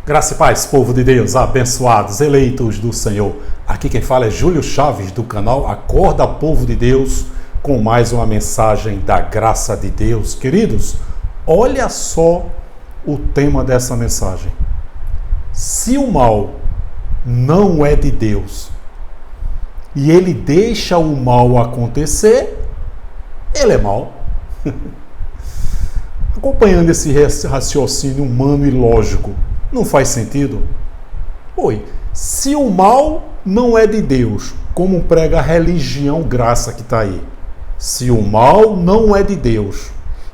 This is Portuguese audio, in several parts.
Graça e paz, povo de Deus, abençoados, eleitos do Senhor. Aqui quem fala é Júlio Chaves, do canal Acorda, Povo de Deus, com mais uma mensagem da graça de Deus. Queridos, olha só o tema dessa mensagem. Se o mal não é de Deus e ele deixa o mal acontecer, ele é mal. Acompanhando esse raciocínio humano e lógico, não faz sentido? Oi, se o mal não é de Deus, como prega a religião graça que está aí, se o mal não é de Deus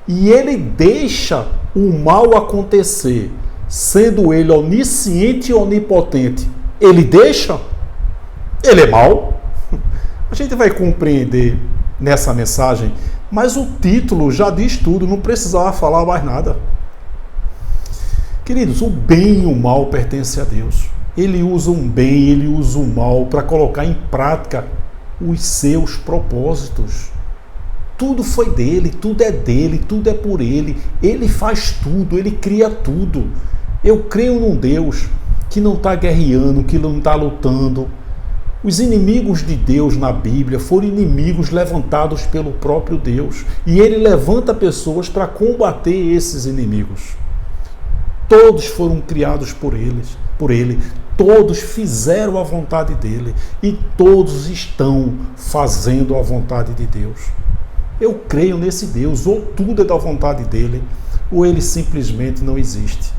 e ele deixa o mal acontecer, sendo ele onisciente e onipotente, ele deixa? Ele é mal? A gente vai compreender nessa mensagem, mas o título já diz tudo, não precisava falar mais nada. Queridos, o bem e o mal pertencem a Deus. Ele usa um bem, ele usa o mal para colocar em prática os seus propósitos. Tudo foi dele, tudo é por ele. Ele faz tudo, ele cria tudo. Eu creio num Deus que não está guerreando, que não está lutando. Os inimigos de Deus na Bíblia foram inimigos levantados pelo próprio Deus. E ele levanta pessoas para combater esses inimigos. Todos foram criados por ele, todos fizeram a vontade dele e todos estão fazendo a vontade de Deus. Eu creio nesse Deus, ou tudo é da vontade dele, ou ele simplesmente não existe.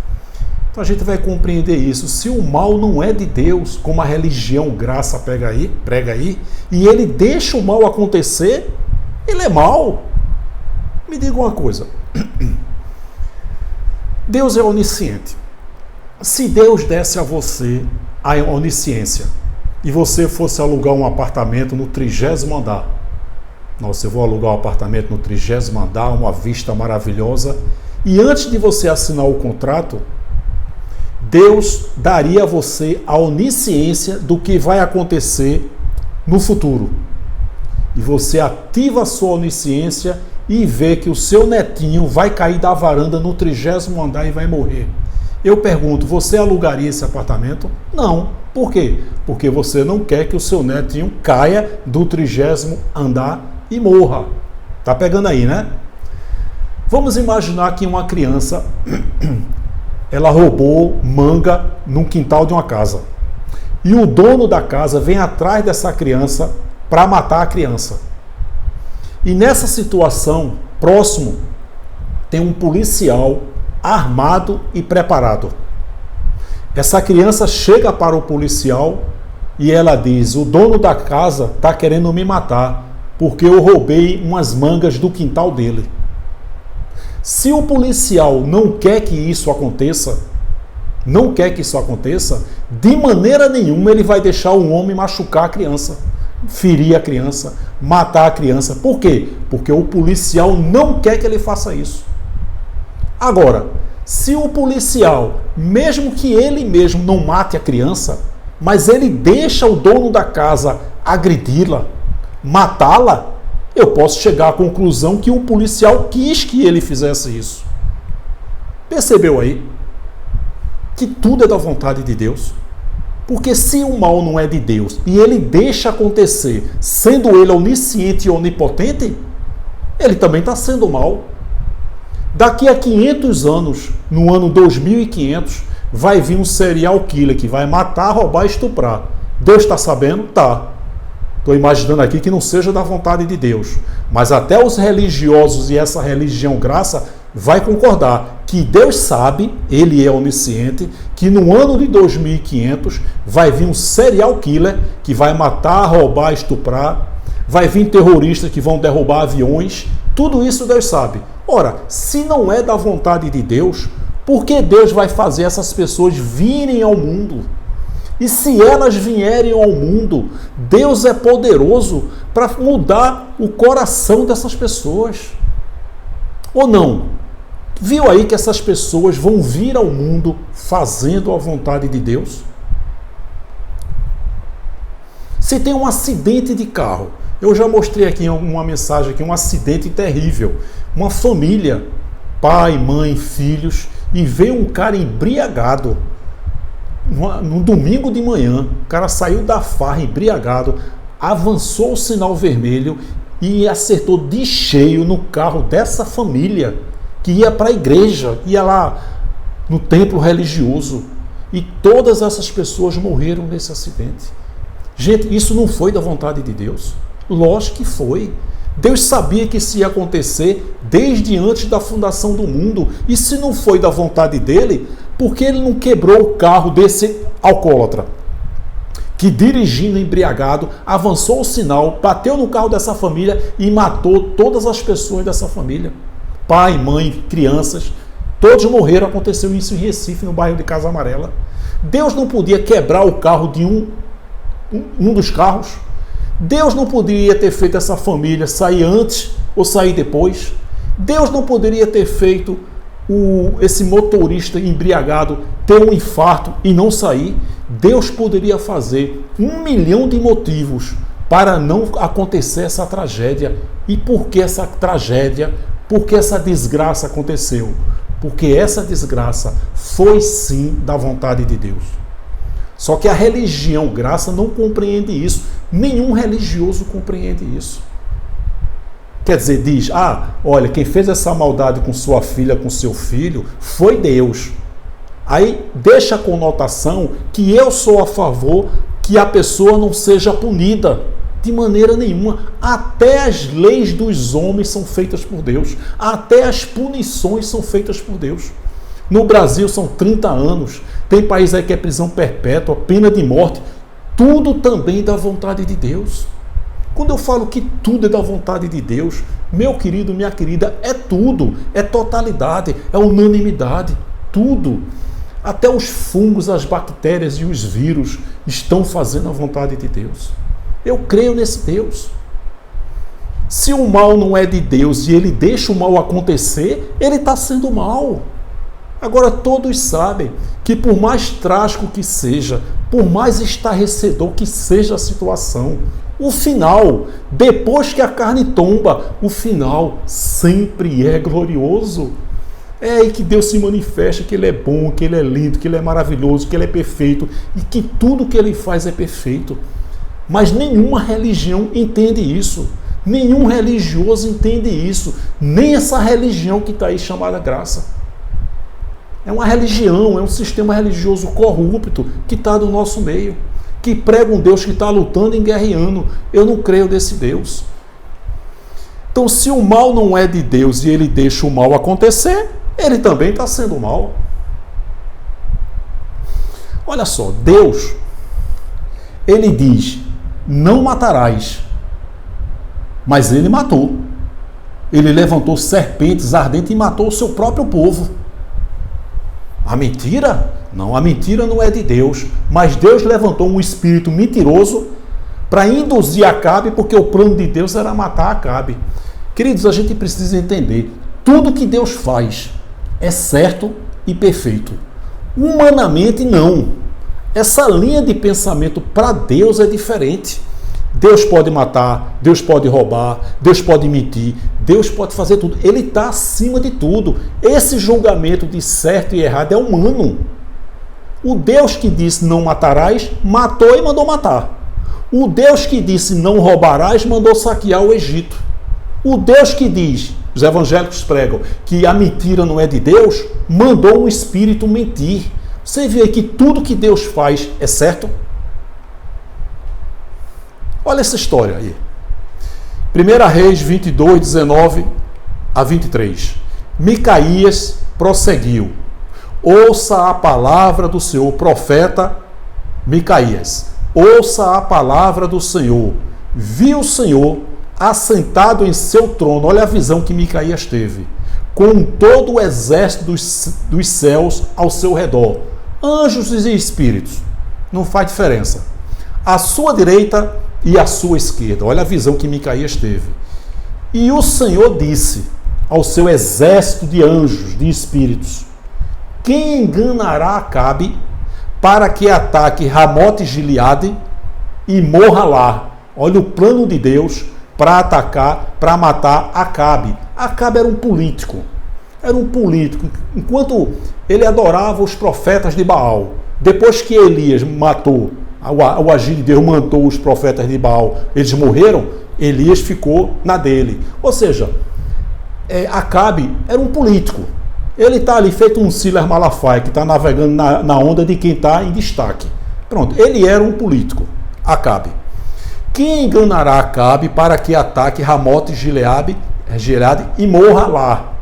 Então a gente vai compreender isso. Se o mal não é de Deus, como a religião graça prega aí, e ele deixa o mal acontecer, ele é mal. Me diga uma coisa. Deus é onisciente. Se Deus desse a você a onisciência e você fosse alugar um apartamento no 30º andar, nossa, eu vou alugar um apartamento no 30º andar, uma vista maravilhosa, e antes de você assinar o contrato, Deus daria a você a onisciência do que vai acontecer no futuro. E você ativa a sua onisciência e vê que o seu netinho vai cair da varanda no 30º andar e vai morrer. Eu pergunto, você alugaria esse apartamento? Não. Por quê? Porque você não quer que o seu netinho caia do 30º andar e morra. Tá pegando aí, né? Vamos imaginar que uma criança ela roubou manga num quintal de uma casa. E o dono da casa vem atrás dessa criança para matar a criança. E nessa situação, próximo, tem um policial armado e preparado. Essa criança chega para o policial e ela diz: o dono da casa está querendo me matar porque eu roubei umas mangas do quintal dele. Se o policial não quer que isso aconteça, de maneira nenhuma ele vai deixar o homem machucar a criança, ferir a criança, matar a criança. Por quê? Porque o policial não quer que ele faça isso. Agora, se o policial, mesmo que ele mesmo não mate a criança, mas ele deixa o dono da casa agredi-la, matá-la, eu posso chegar à conclusão que o policial quis que ele fizesse isso. Percebeu aí? Que tudo é da vontade de Deus. Porque se o mal não é de Deus e ele deixa acontecer, sendo ele onisciente e onipotente, ele também está sendo mal. Daqui a 500 anos, no ano 2500, vai vir um serial killer que vai matar, roubar e estuprar. Deus está sabendo? Tá. Estou imaginando aqui que não seja da vontade de Deus. Mas até os religiosos e essa religião graça vai concordar que Deus sabe, ele é onisciente, que no ano de 2500 vai vir um serial killer que vai matar, roubar, estuprar, vai vir terroristas que vão derrubar aviões, tudo isso Deus sabe. Ora, se não é da vontade de Deus, por que Deus vai fazer essas pessoas virem ao mundo? E se elas vierem ao mundo, Deus é poderoso para mudar o coração dessas pessoas. Ou não? Viu aí que essas pessoas vão vir ao mundo fazendo a vontade de Deus? Se tem um acidente de carro, eu já mostrei aqui uma mensagem aqui, um acidente terrível. Uma família, pai, mãe, filhos, e vê um cara embriagado no domingo de manhã, o cara saiu da farra embriagado, avançou o sinal vermelho e acertou de cheio no carro dessa família que ia para a igreja, ia lá no templo religioso. E todas essas pessoas morreram nesse acidente. Gente, isso não foi da vontade de Deus? Lógico que foi. Deus sabia que isso ia acontecer desde antes da fundação do mundo. E se não foi da vontade dele, por que ele não quebrou o carro desse alcoólatra? Que dirigindo embriagado, avançou o sinal, bateu no carro dessa família e matou todas as pessoas dessa família. Pai, mãe, crianças, todos morreram. Aconteceu isso em Recife, no bairro de Casa Amarela. Deus não podia quebrar o carro de um dos carros? Deus não poderia ter feito essa família sair antes ou sair depois? Deus não poderia ter feito esse motorista embriagado ter um infarto e não sair? Deus poderia fazer 1 milhão de motivos para não acontecer essa tragédia. E por que essa tragédia? Por que essa desgraça aconteceu? Porque essa desgraça foi sim da vontade de Deus. Só que a religião graça não compreende isso. Nenhum religioso compreende isso. Quer dizer, diz, olha, quem fez essa maldade com sua filha, com seu filho, foi Deus. Aí deixa a conotação que eu sou a favor que a pessoa não seja punida. De maneira nenhuma. Até as leis dos homens são feitas por Deus. Até as punições são feitas por Deus. No Brasil são 30 anos. Tem país aí que é prisão perpétua, pena de morte. Tudo também da vontade de Deus. Quando eu falo que tudo é da vontade de Deus, meu querido, minha querida, é tudo. É totalidade, é unanimidade. Tudo. Até os fungos, as bactérias e os vírus estão fazendo a vontade de Deus. Eu creio nesse Deus. Se o mal não é de Deus e ele deixa o mal acontecer, ele está sendo mal. Agora todos sabem que por mais trágico que seja, por mais estarrecedor que seja a situação, o final, depois que a carne tomba, o final sempre é glorioso. É aí que Deus se manifesta, que Ele é bom, que Ele é lindo, que Ele é maravilhoso, que Ele é perfeito e que tudo que Ele faz é perfeito. Mas nenhuma religião entende isso. Nenhum religioso entende isso. Nem essa religião que está aí chamada graça. É uma religião, é um sistema religioso corrupto que está no nosso meio. Que prega um Deus que está lutando e guerreando. Eu não creio nesse Deus. Então, se o mal não é de Deus e ele deixa o mal acontecer, ele também está sendo mal. Olha só, Deus, ele diz, não matarás, mas ele matou. Ele levantou serpentes ardentes e matou o seu próprio povo. A mentira? Não, a mentira não é de Deus, mas Deus levantou um espírito mentiroso para induzir Acabe, porque o plano de Deus era matar Acabe. Queridos, a gente precisa entender, tudo que Deus faz é certo e perfeito. Humanamente, não. Essa linha de pensamento para Deus é diferente. Deus pode matar, Deus pode roubar, Deus pode mentir, Deus pode fazer tudo. Ele está acima de tudo. Esse julgamento de certo e errado é humano. O Deus que disse não matarás, matou e mandou matar. O Deus que disse não roubarás, mandou saquear o Egito. O Deus que diz, os evangélicos pregam, que a mentira não é de Deus, mandou um espírito mentir. Você vê que tudo que Deus faz é certo? Olha essa história aí. 1 Reis 22, 19 a 23. Micaías prosseguiu. Ouça a palavra do Senhor, profeta Micaías. Ouça a palavra do Senhor. Viu o Senhor assentado em seu trono. Olha a visão que Micaías teve. Com todo o exército dos céus ao seu redor. Anjos e espíritos. Não faz diferença. À sua direita e à sua esquerda. Olha a visão que Micaías teve. E o Senhor disse ao seu exército de anjos, de espíritos: quem enganará Acabe para que ataque Ramote Gileade e morra lá? Olha o plano de Deus para atacar, para matar Acabe. Acabe era um político. era um político. Enquanto ele adorava os profetas de Baal, depois que Elias matou, o agir de Deus matou os profetas de Baal, eles morreram, Elias ficou na dele. Ou seja, Acabe era um político. Ele está ali feito um Silas Malafaia, que está navegando na onda de quem está em destaque. Pronto, ele era um político, Acabe. Quem enganará Acabe para que ataque Ramote Gileade e morra lá?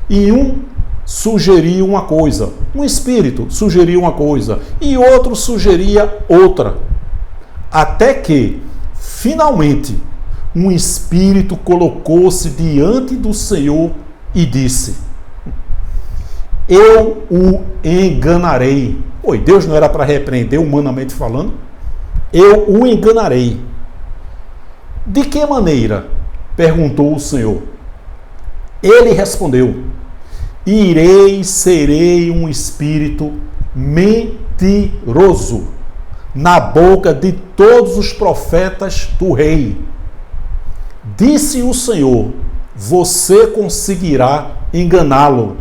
E um sugeriu uma coisa, um espírito sugeriu uma coisa, e outro sugeria outra. Até que, finalmente, um espírito colocou-se diante do Senhor e disse: eu o enganarei. Oi, Deus não era para repreender humanamente falando? Eu o enganarei. De que maneira? Perguntou o Senhor. Ele respondeu: serei um espírito mentiroso na boca de todos os profetas do rei. Disse o Senhor: você conseguirá enganá-lo.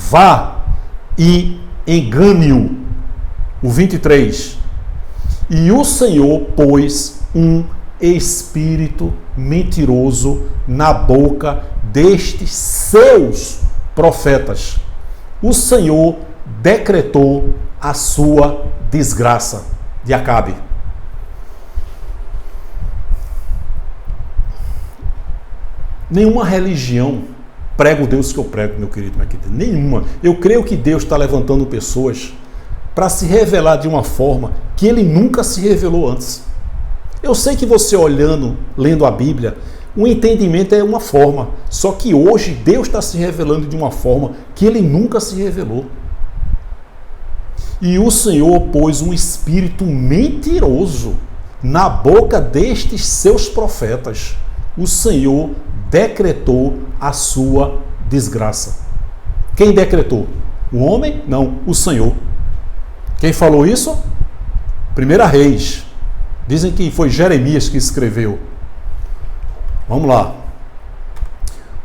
Vá e engane-o. O 23. E o Senhor pôs um espírito mentiroso na boca destes seus profetas. O Senhor decretou a sua desgraça de Acabe. Nenhuma religião prega o Deus que eu prego, meu querido, minha querida. Nenhuma. Eu creio que Deus está levantando pessoas para se revelar de uma forma que Ele nunca se revelou antes. Eu sei que você olhando, lendo a Bíblia, o entendimento é uma forma. Só que hoje Deus está se revelando de uma forma que Ele nunca se revelou. E o Senhor pôs um espírito mentiroso na boca destes seus profetas. O Senhor decretou a sua desgraça. Quem decretou? O homem? Não, o Senhor. Quem falou isso? 1 Reis. Dizem que foi Jeremias que escreveu. Vamos lá.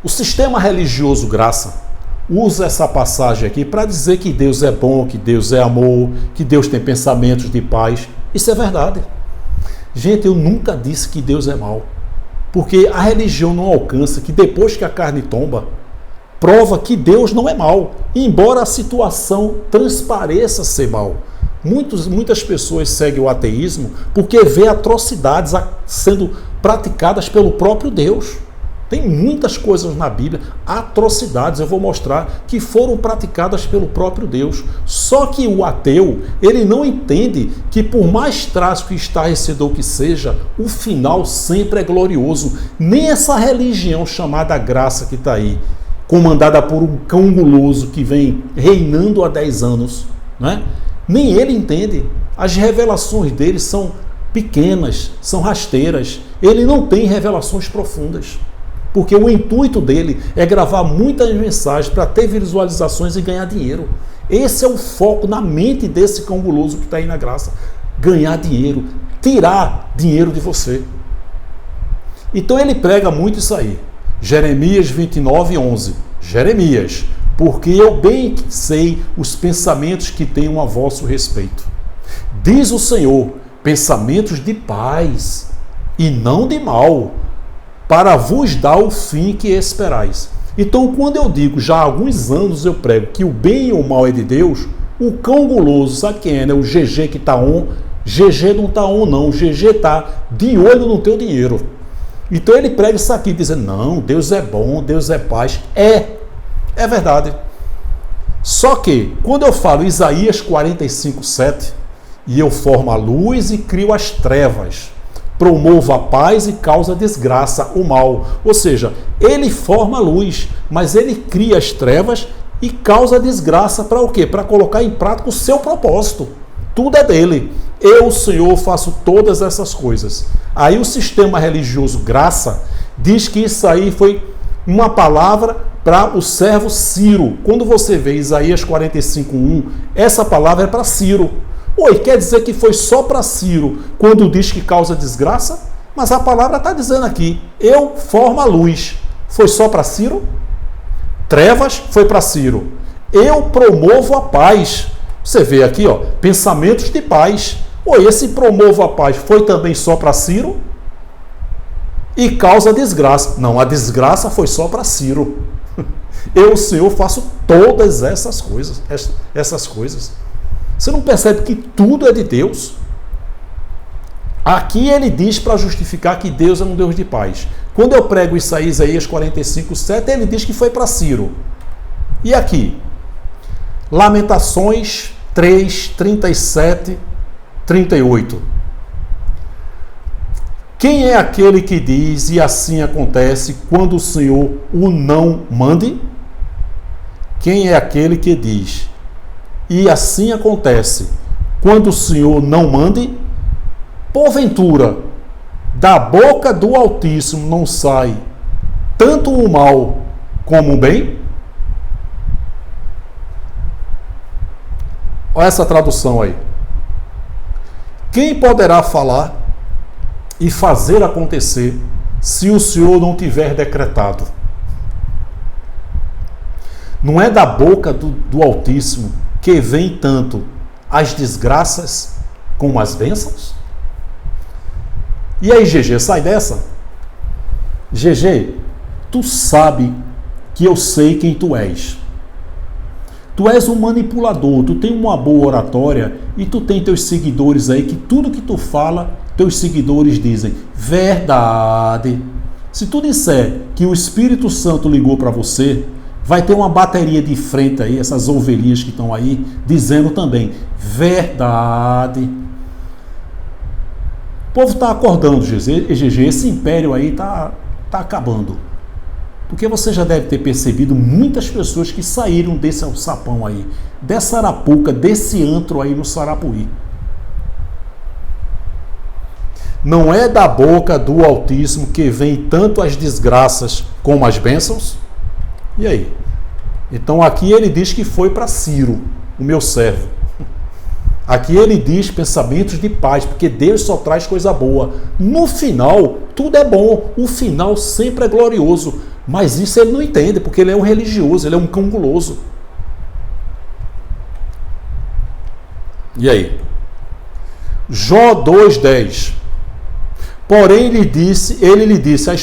O sistema religioso graça usa essa passagem aqui para dizer que Deus é bom, que Deus é amor, que Deus tem pensamentos de paz. Isso é verdade. Gente, eu nunca disse que Deus é mau. Porque a religião não alcança que depois que a carne tomba, prova que Deus não é mau, embora a situação transpareça ser mal. Muitas pessoas seguem o ateísmo porque vê atrocidades sendo praticadas pelo próprio Deus. Tem muitas coisas na Bíblia, atrocidades, eu vou mostrar, que foram praticadas pelo próprio Deus. Só que o ateu, ele não entende que por mais trágico e estarrecedor que seja, o final sempre é glorioso. Nem essa religião chamada graça que está aí, comandada por um cão guloso que vem reinando há 10 anos, né? Nem ele entende. As revelações dele são pequenas, são rasteiras. Ele não tem revelações profundas. Porque o intuito dele é gravar muitas mensagens para ter visualizações e ganhar dinheiro. Esse é o foco na mente desse cão guloso que está aí na graça. Ganhar dinheiro, tirar dinheiro de você. Então ele prega muito isso aí. Jeremias 29:11. Jeremias, porque eu bem sei os pensamentos que tenho a vosso respeito. Diz o Senhor, pensamentos de paz e não de mal, para vos dar o fim que esperais. Então, quando eu digo, já há alguns anos eu prego que o bem e o mal é de Deus, o cão guloso, sabe quem é, né? O GG que está on, GG não está on não, o GG está de olho no teu dinheiro. Então ele prega isso aqui, dizendo, não, Deus é bom, Deus é paz. É verdade. Só que, quando eu falo Isaías 45:7, e eu formo a luz e crio as trevas, promovo a paz e causa desgraça, o mal. Ou seja, ele forma a luz, mas ele cria as trevas e causa desgraça para o quê? Para colocar em prática o seu propósito. Tudo é dele. Eu, o Senhor, faço todas essas coisas. Aí o sistema religioso graça diz que isso aí foi uma palavra para o servo Ciro. Quando você vê Isaías 45:1, essa palavra é para Ciro. Oi, quer dizer que foi só para Ciro quando diz que causa desgraça? Mas a palavra está dizendo aqui, eu formo a luz. Foi só para Ciro? Trevas foi para Ciro. Eu promovo a paz. Você vê aqui, ó, pensamentos de paz. Ou esse promovo a paz foi também só para Ciro? E causa desgraça. Não, a desgraça foi só para Ciro. Eu, o Senhor, faço todas essas coisas. Você não percebe que tudo é de Deus? Aqui ele diz para justificar que Deus é um Deus de paz. Quando eu prego isso aí, Isaías 45:7, ele diz que foi para Ciro. E aqui? Lamentações 3, 37, 38. Quem é aquele que diz, e assim acontece, quando o Senhor o não mande? Quem é aquele que diz, e assim acontece, quando o Senhor não mande? Porventura, da boca do Altíssimo não sai tanto o mal como o bem? Olha essa tradução aí. Quem poderá falar e fazer acontecer se o Senhor não tiver decretado? Não é da boca do Altíssimo que vem tanto as desgraças como as bênçãos? E aí, GG, sai dessa? GG, tu sabe que eu sei quem tu és. Tu és um manipulador, tu tem uma boa oratória e tu tem teus seguidores aí que tudo que tu fala, teus seguidores dizem verdade. Se tu disser que o Espírito Santo ligou para você, vai ter uma bateria de frente aí, essas ovelhinhas que estão aí, dizendo também verdade. O povo está acordando, GG, esse império aí está acabando. Porque você já deve ter percebido muitas pessoas que saíram desse alçapão aí, dessa arapuca, desse antro aí no Sarapuí. Não é da boca do Altíssimo que vem tanto as desgraças como as bênçãos? E aí? Então aqui ele diz que foi para Ciro, o meu servo. Aqui ele diz pensamentos de paz, porque Deus só traz coisa boa. No final, tudo é bom. O final sempre é glorioso. Mas isso ele não entende, porque ele é um religioso, ele é um canguloso. E aí? Jó 2:10. Porém ele lhe disse à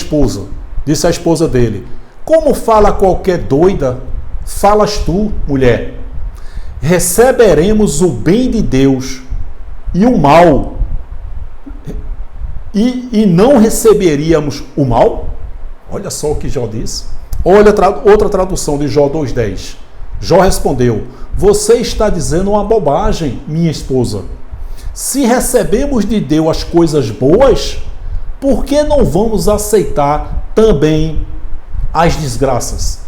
esposa dele, como fala qualquer doida, falas tu, mulher. Receberemos o bem de Deus e o mal, e não receberíamos o mal? Olha só o que Jó disse. Olha outra tradução de Jó 2:10. Jó respondeu, você está dizendo uma bobagem, minha esposa. Se recebemos de Deus as coisas boas, por que não vamos aceitar também as desgraças?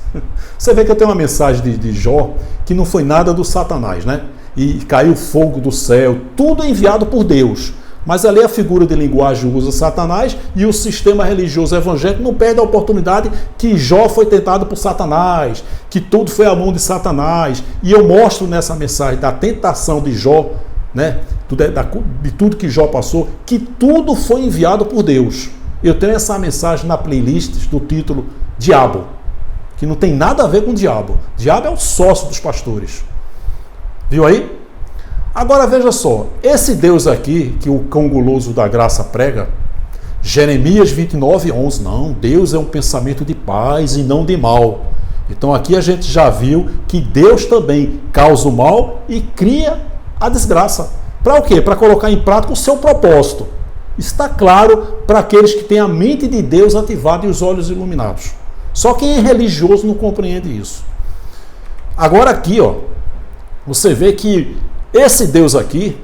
Você vê que eu tenho uma mensagem de Jó que não foi nada do Satanás, né? E caiu fogo do céu, tudo enviado por Deus. Mas ali a figura de linguagem usa Satanás e o sistema religioso evangélico não perde a oportunidade que Jó foi tentado por Satanás, que tudo foi a mão de Satanás. E eu mostro nessa mensagem da tentação de Jó, né? De tudo que Jó passou, que tudo foi enviado por Deus. Eu tenho essa mensagem na playlist do título Diabo, que não tem nada a ver com o diabo. O diabo é o sócio dos pastores. Viu aí? Agora veja só, esse Deus aqui, que o cão guloso da graça prega, Jeremias 29:11, não, Deus é um pensamento de paz e não de mal. Então aqui a gente já viu que Deus também causa o mal e cria a desgraça. Para o quê? Para colocar em prática o seu propósito. Está claro para aqueles que têm a mente de Deus ativada e os olhos iluminados. Só quem é religioso não compreende isso. Agora aqui, ó, você vê que esse Deus aqui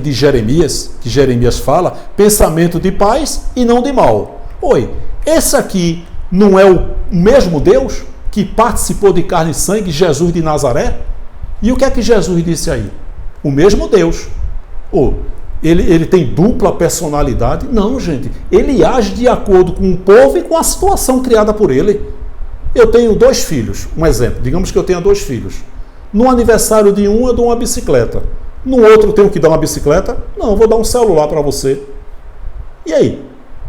de Jeremias, que Jeremias fala, pensamento de paz e não de mal. Oi, esse aqui não é o mesmo Deus que participou de carne e sangue, Jesus de Nazaré? E o que é que Jesus disse aí? O mesmo Deus. Ele tem dupla personalidade? Não, gente. Ele age de acordo com o povo e com a situação criada por ele. Eu tenho 2 filhos, um exemplo. Digamos que eu tenha 2 filhos. No aniversário de um, eu dou uma bicicleta. No outro, eu tenho que dar uma bicicleta? Não, eu vou dar um celular para você. E aí?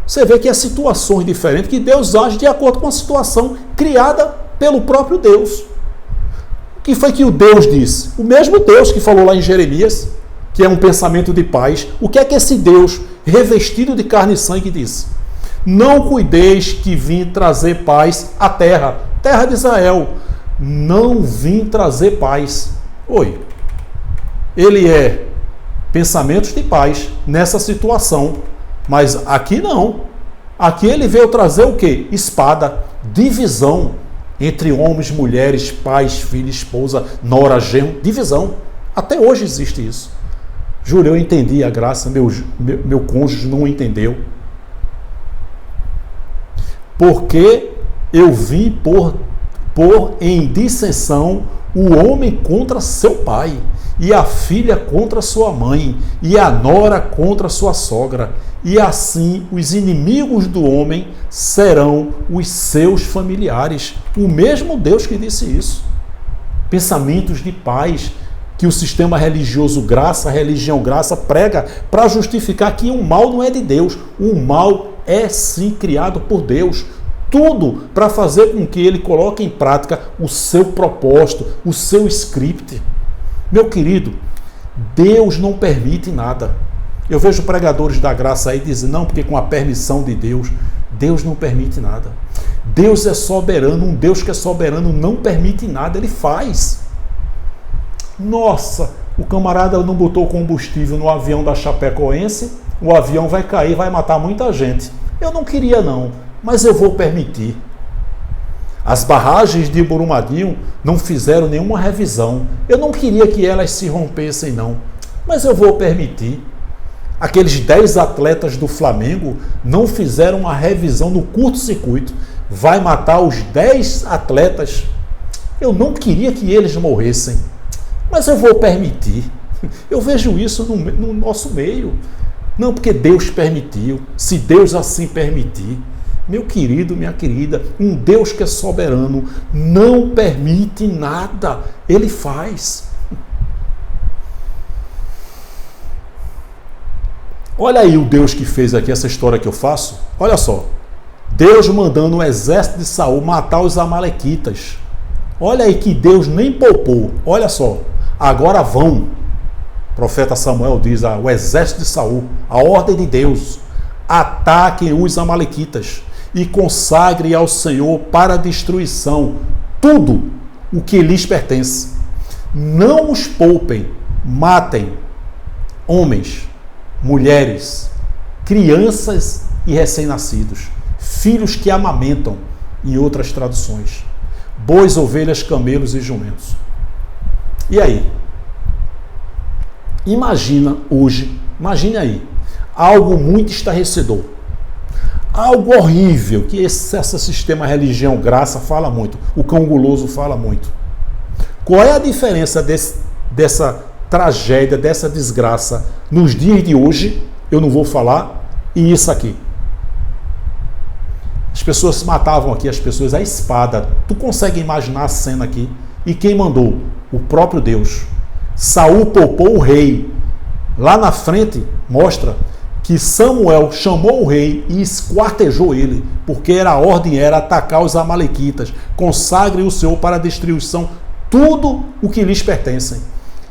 Você vê que é situações diferentes, que Deus age de acordo com a situação criada pelo próprio Deus. O que foi que o Deus disse? O mesmo Deus que falou lá em Jeremias, que é um pensamento de paz. O que é que esse Deus, revestido de carne e sangue, disse? Não cuideis que vim trazer paz à terra, terra de Israel. Não vim trazer paz. Oi. Ele é pensamentos de paz nessa situação. Mas aqui não. Aqui ele veio trazer o quê? Espada, divisão entre homens, mulheres, pais, filhos, esposa, nora, genro, divisão. Até hoje existe isso. Juro, eu entendi a graça, meu cônjuge não entendeu. Porque eu vim pôr em dissensão o homem contra seu pai, e a filha contra sua mãe, e a nora contra sua sogra. E assim os inimigos do homem serão os seus familiares. O mesmo Deus que disse isso. Pensamentos de paz que o sistema religioso graça, a religião graça, prega para justificar que o mal não é de Deus. O mal é sim criado por Deus. Tudo para fazer com que ele coloque em prática o seu propósito, o seu script. Meu querido, Deus não permite nada. Eu vejo pregadores da graça aí dizendo, não, porque com a permissão de Deus, Deus não permite nada. Deus é soberano, um Deus que é soberano não permite nada, ele faz. Nossa, o camarada não botou combustível no avião da Chapecoense, o avião vai cair, vai matar muita gente. Eu não queria não, mas eu vou permitir. As barragens de Brumadinho não fizeram nenhuma revisão. Eu não queria que elas se rompessem não, mas eu vou permitir. Aqueles 10 atletas do Flamengo não fizeram uma revisão no curto-circuito. Vai matar os 10 atletas. Eu não queria que eles morressem, mas eu vou permitir. Eu vejo isso no nosso meio. Não, porque Deus permitiu. Se Deus assim permitir. Meu querido, minha querida, um Deus que é soberano não permite nada. Ele faz. Olha aí o Deus que fez aqui essa história que eu faço. Olha só. Deus mandando o exército de Saul matar os amalequitas. Olha aí que Deus nem poupou. Olha só. Agora vão. O profeta Samuel diz o exército de Saul, a ordem de Deus, ataquem os amalequitas e consagrem ao Senhor para a destruição tudo o que lhes pertence. Não os poupem, matem homens, mulheres, crianças e recém-nascidos, filhos que amamentam, em outras traduções, bois, ovelhas, camelos e jumentos. E aí? Imagine aí, algo muito estarrecedor, algo horrível, que esse sistema religião graça fala muito, o cão guloso fala muito. Qual é a diferença dessa tragédia, dessa desgraça nos dias de hoje, eu não vou falar, e isso aqui? As pessoas matavam aqui as pessoas à espada. Tu consegue imaginar a cena aqui? E quem mandou? O próprio Deus. Saul poupou o rei. Lá na frente mostra que Samuel chamou o rei e esquartejou ele, porque a ordem era atacar os amalequitas. Consagre o Senhor para a destruição tudo o que lhes pertencem.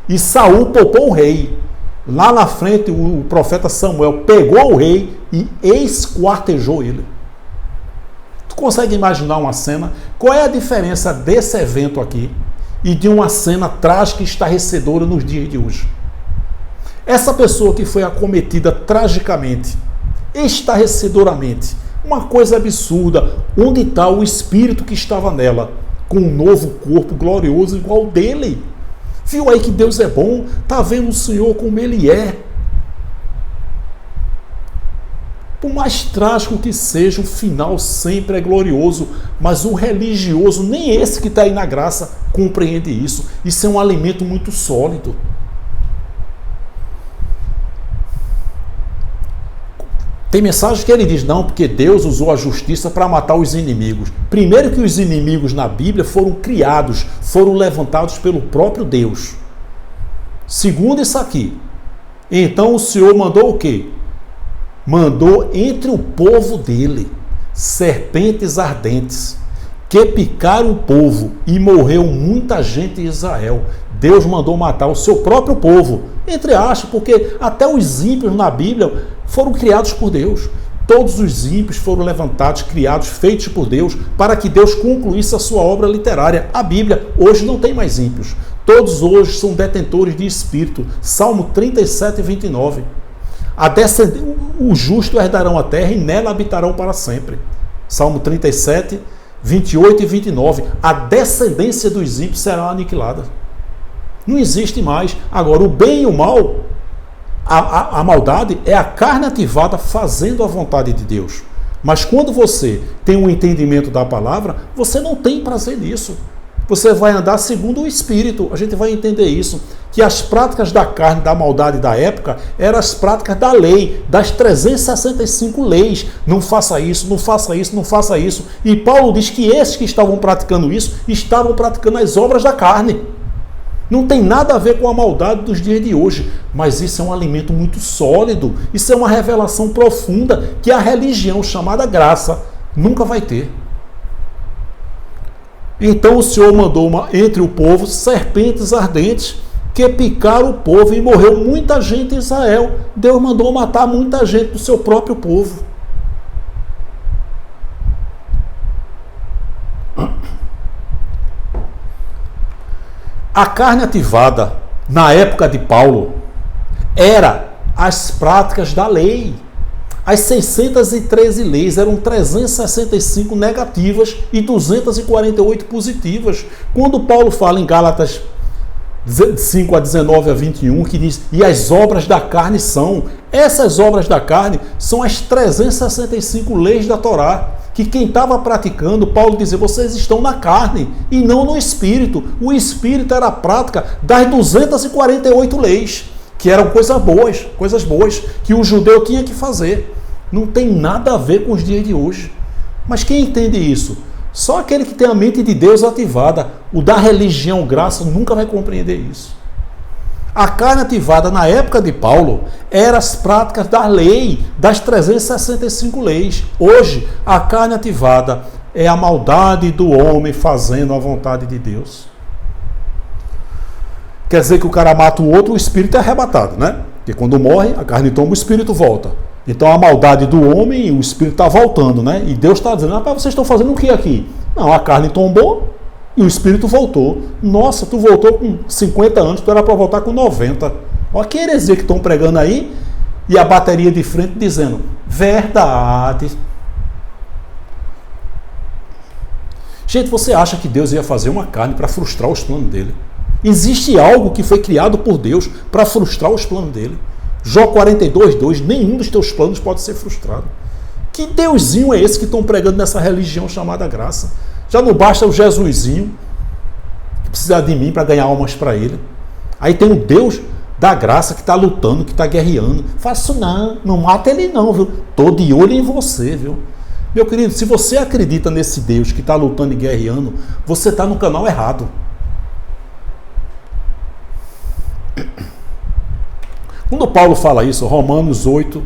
E Saul poupou o rei. Lá na frente o profeta Samuel pegou o rei e esquartejou ele. Tu consegue imaginar uma cena? Qual é a diferença desse evento aqui e de uma cena trágica e estarrecedora nos dias de hoje? Essa pessoa que foi acometida tragicamente, estarrecedoramente, uma coisa absurda, onde está o espírito que estava nela, com um novo corpo glorioso igual ao dele? Viu aí que Deus é bom? Está vendo o Senhor como Ele é? Por mais trágico que seja, o final sempre é glorioso, mas o religioso, nem esse que está aí na graça, compreende isso. Isso é um alimento muito sólido. Tem mensagem que ele diz, não, porque Deus usou a justiça para matar os inimigos. Primeiro que os inimigos na Bíblia foram criados, foram levantados pelo próprio Deus. Segundo isso aqui, então o Senhor mandou o quê? mandou entre o povo dele serpentes ardentes que picaram o povo e morreu muita gente em Israel. Deus mandou matar o seu próprio povo, entre aspas, porque até os ímpios na Bíblia foram criados por Deus. Todos os ímpios foram levantados, criados, feitos por Deus, para que Deus concluísse a sua obra literária. A Bíblia hoje não tem mais ímpios. Todos hoje são detentores de espírito. Salmo 37, 29. Os justos herdarão a terra e nela habitarão para sempre. Salmo 37, 28 e 29. A descendência dos ímpios será aniquilada. Não existe mais. Agora, o bem e o mal, a maldade é a carne ativada fazendo a vontade de Deus. Mas quando você tem um entendimento da palavra, você não tem prazer nisso. Você vai andar segundo o Espírito. A gente vai entender isso. Que as práticas da carne, da maldade da época, eram as práticas da lei, das 365 leis. Não faça isso, não faça isso, não faça isso. E Paulo diz que esses que estavam praticando isso, estavam praticando as obras da carne. Não tem nada a ver com a maldade dos dias de hoje, mas isso é um alimento muito sólido, isso é uma revelação profunda que a religião chamada graça nunca vai ter. Então o Senhor mandou entre o povo serpentes ardentes que picaram o povo e morreu muita gente em Israel. Deus mandou matar muita gente do seu próprio povo. A carne ativada, na época de Paulo, era as práticas da lei. As 613 leis eram 365 negativas e 248 positivas. Quando Paulo fala em Gálatas 5 a 19 a 21, que diz, e as obras da carne são, essas obras da carne são as 365 leis da Torá, que quem estava praticando, Paulo dizia, vocês estão na carne e não no Espírito. O Espírito era a prática das 248 leis, que eram coisas boas, que o judeu tinha que fazer. Não tem nada a ver com os dias de hoje. Mas quem entende isso? Só aquele que tem a mente de Deus ativada. O da religião graça nunca vai compreender isso. A carne ativada na época de Paulo eram as práticas da lei, das 365 leis. Hoje, a carne ativada é a maldade do homem fazendo a vontade de Deus. Quer dizer que o cara mata o outro, o espírito é arrebatado, né? Porque quando morre, a carne tomba, o espírito volta. Então a maldade do homem, o espírito está voltando, né? E Deus está dizendo, vocês estão fazendo o que aqui? Não, a carne tombou e o espírito voltou. Nossa, tu voltou com 50 anos, tu era para voltar com 90. Olha que heresia que estão pregando aí, e a bateria de frente dizendo, verdade. Gente, você acha que Deus ia fazer uma carne para frustrar os planos dele? Existe algo que foi criado por Deus para frustrar os planos dele? Jó 42:2, nenhum dos teus planos pode ser frustrado. Que Deusinho é esse que estão pregando nessa religião chamada graça? Já não basta o Jesusinho, que precisa de mim para ganhar almas para ele. Aí tem o Deus da graça que está lutando, que está guerreando. Faço não mata ele não, viu? Estou de olho em você, viu? Meu querido, se você acredita nesse Deus que está lutando e guerreando, você está no canal errado. Quando Paulo fala isso, Romanos 8,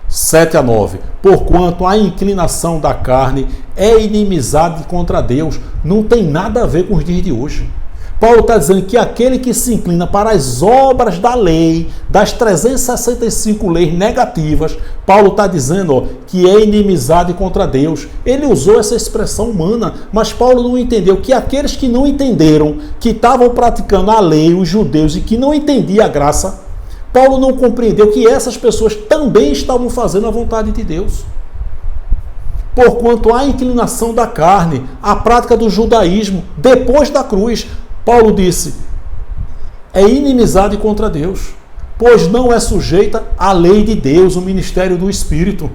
7 a 9, porquanto a inclinação da carne é inimizade contra Deus, não tem nada a ver com os dias de hoje. Paulo está dizendo que aquele que se inclina para as obras da lei, das 365 leis negativas, Paulo está dizendo que é inimizade contra Deus. Ele usou essa expressão humana, mas Paulo não entendeu que aqueles que não entenderam, que estavam praticando a lei, os judeus, e que não entendiam a graça, Paulo não compreendeu que essas pessoas também estavam fazendo a vontade de Deus. Porquanto a inclinação da carne, a prática do judaísmo, depois da cruz, Paulo disse, é inimizade contra Deus, pois não é sujeita à lei de Deus, o ministério do Espírito,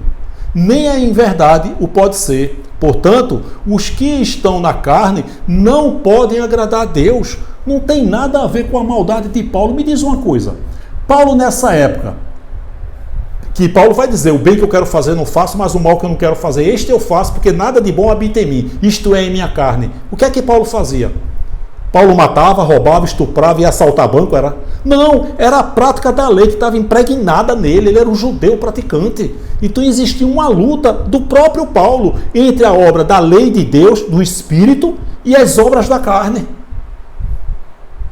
nem em verdade o pode ser. Portanto, os que estão na carne não podem agradar a Deus. Não tem nada a ver com a maldade de Paulo. Me diz uma coisa, Paulo nessa época, que Paulo vai dizer, o bem que eu quero fazer eu não faço, mas o mal que eu não quero fazer, este eu faço, porque nada de bom habita em mim, isto é, em minha carne. O que é que Paulo fazia? Paulo matava, roubava, estuprava e assaltava banco, era? Não, era a prática da lei que estava impregnada nele, ele era um judeu praticante. Então existia uma luta do próprio Paulo entre a obra da lei de Deus, do Espírito, e as obras da carne.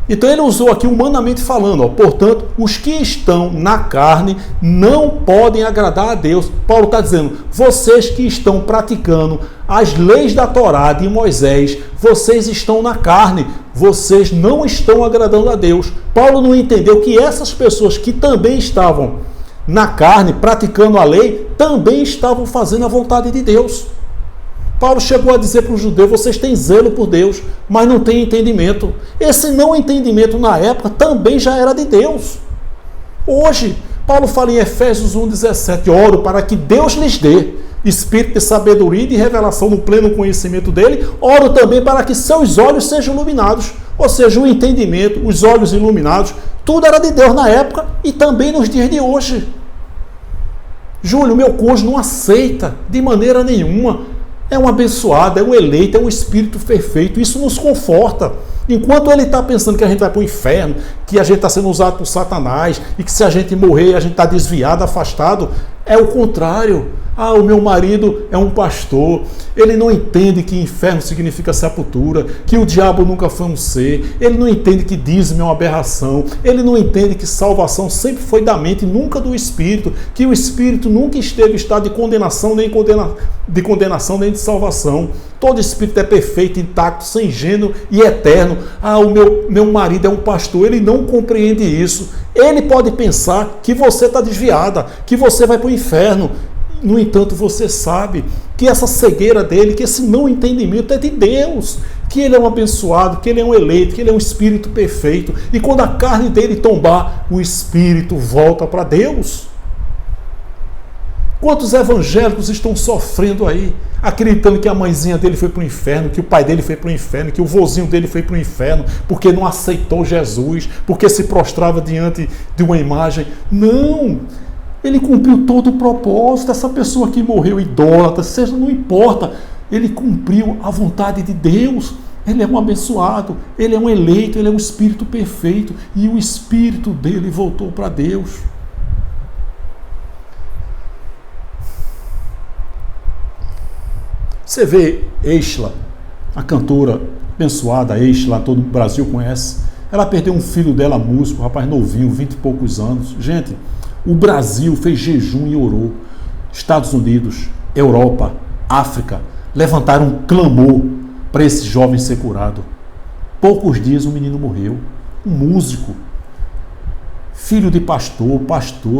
Então ele usou aqui humanamente falando, portanto, os que estão na carne não podem agradar a Deus. Paulo está dizendo, vocês que estão praticando as leis da Torá de Moisés, vocês estão na carne, vocês não estão agradando a Deus. Paulo não entendeu que essas pessoas que também estavam na carne, praticando a lei, também estavam fazendo a vontade de Deus. Paulo chegou a dizer para os judeus, vocês têm zelo por Deus, mas não têm entendimento. Esse não entendimento na época também já era de Deus. Hoje, Paulo fala em Efésios 1,17, oro para que Deus lhes dê espírito de sabedoria e de revelação no pleno conhecimento dele, oro também para que seus olhos sejam iluminados. Ou seja, o entendimento, os olhos iluminados, tudo era de Deus na época e também nos dias de hoje. Júlio, meu cônjuge não aceita de maneira nenhuma. É um abençoado, é um eleito, é um espírito perfeito. Isso nos conforta. Enquanto ele está pensando que a gente vai para o inferno, que a gente está sendo usado por Satanás e que se a gente morrer a gente está desviado, afastado, é o contrário. Ah, o meu marido é um pastor, ele não entende que inferno significa sepultura, que o diabo nunca foi um ser, ele não entende que dízimo é uma aberração, ele não entende que salvação sempre foi da mente, nunca do espírito, que o espírito nunca esteve em estado de condenação, nem de salvação. Todo espírito é perfeito, intacto, sem gênero e eterno. Ah, o meu marido é um pastor, ele não compreende isso. Ele pode pensar que você está desviada, que você vai para o inferno. No entanto, você sabe que essa cegueira dele, que esse não entendimento é de Deus, que ele é um abençoado, que ele é um eleito, que ele é um espírito perfeito. E quando a carne dele tombar, o espírito volta para Deus. Quantos evangélicos estão sofrendo aí, acreditando que a mãezinha dele foi para o inferno, que o pai dele foi para o inferno, que o vozinho dele foi para o inferno, porque não aceitou Jesus, porque se prostrava diante de uma imagem. Não! Ele cumpriu todo o propósito. Essa pessoa que morreu idólatra, seja, não importa. Ele cumpriu a vontade de Deus. Ele é um abençoado, ele é um eleito, ele é um espírito perfeito. E o espírito dele voltou para Deus. Você vê Exla, a cantora abençoada Exla, todo o Brasil conhece. Ela perdeu um filho dela, músico, um rapaz novinho, 20 e poucos anos. Gente, o Brasil fez jejum e orou. Estados Unidos, Europa, África, levantaram um clamor para esse jovem ser curado. Poucos dias o menino morreu. Um músico, filho de pastor,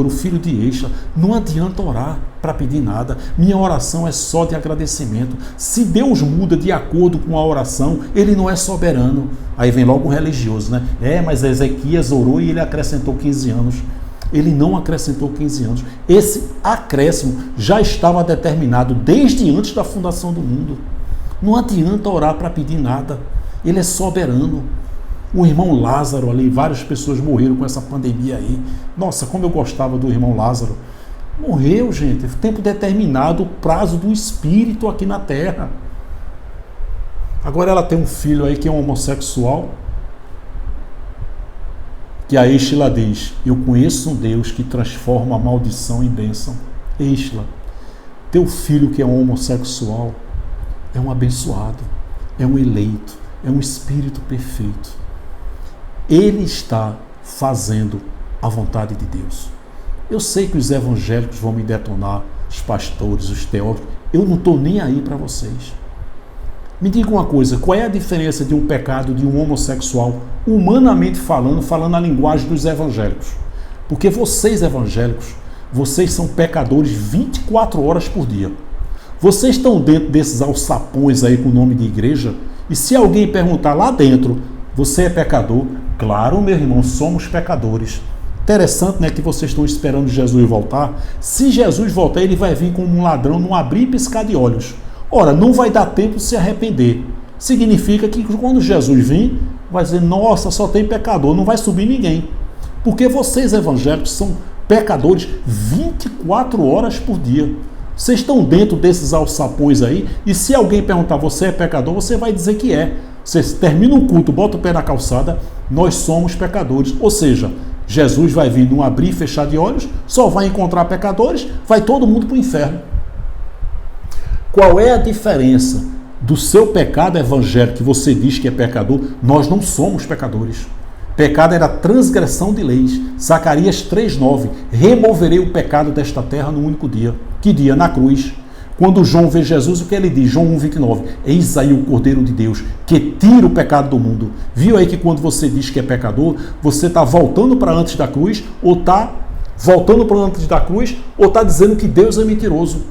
o filho de Exla. Não adianta orar para pedir nada. Minha oração é só de agradecimento. Se Deus muda de acordo com a oração, ele não é soberano. Aí vem logo o religioso, né? Mas Ezequias orou e ele acrescentou 15 anos. Ele não acrescentou 15 anos. Esse acréscimo já estava determinado desde antes da fundação do mundo. Não adianta orar para pedir nada. Ele é soberano. O irmão Lázaro ali, várias pessoas morreram com essa pandemia aí. Nossa, como eu gostava do irmão Lázaro. Morreu, gente. Tempo determinado, o prazo do espírito aqui na terra. Agora ela tem um filho aí que é um homossexual. Que a Exla diz, eu conheço um Deus que transforma a maldição em bênção. Exla, teu filho que é um homossexual é um abençoado, é um eleito, é um espírito perfeito. Ele está fazendo a vontade de Deus. Eu sei que os evangélicos vão me detonar, os pastores, os teólogos. Eu não estou nem aí para vocês. Me diga uma coisa, qual é a diferença de um pecado de um homossexual, humanamente falando a linguagem dos evangélicos? Porque vocês evangélicos, vocês são pecadores 24 horas por dia. Vocês estão dentro desses alçapões aí com o nome de igreja, e se alguém perguntar lá dentro, você é pecador? Claro, meu irmão, somos pecadores. Interessante, né, que vocês estão esperando Jesus voltar. Se Jesus voltar, ele vai vir como um ladrão, num abrir e piscar de olhos. Ora, não vai dar tempo de se arrepender. Significa que quando Jesus vir, vai dizer, nossa, só tem pecador, não vai subir ninguém. Porque vocês evangélicos são pecadores 24 horas por dia. Vocês estão dentro desses alçapões aí, e se alguém perguntar, você é pecador? Você vai dizer que é. Você termina um culto, bota o pé na calçada, nós somos pecadores. Ou seja, Jesus vai vir num abrir e fechar de olhos, só vai encontrar pecadores, vai todo mundo para o inferno. Qual é a diferença do seu pecado evangélico, que você diz que é pecador? Nós não somos pecadores. Pecado era transgressão de leis. Zacarias 3,9. Removerei o pecado desta terra no único dia. Que dia? Na cruz. Quando João vê Jesus, o que ele diz? João 1,29. Eis aí o Cordeiro de Deus, que tira o pecado do mundo. Viu aí que quando você diz que é pecador, você está voltando para antes da cruz, ou está voltando para antes da cruz, ou está dizendo que Deus é mentiroso.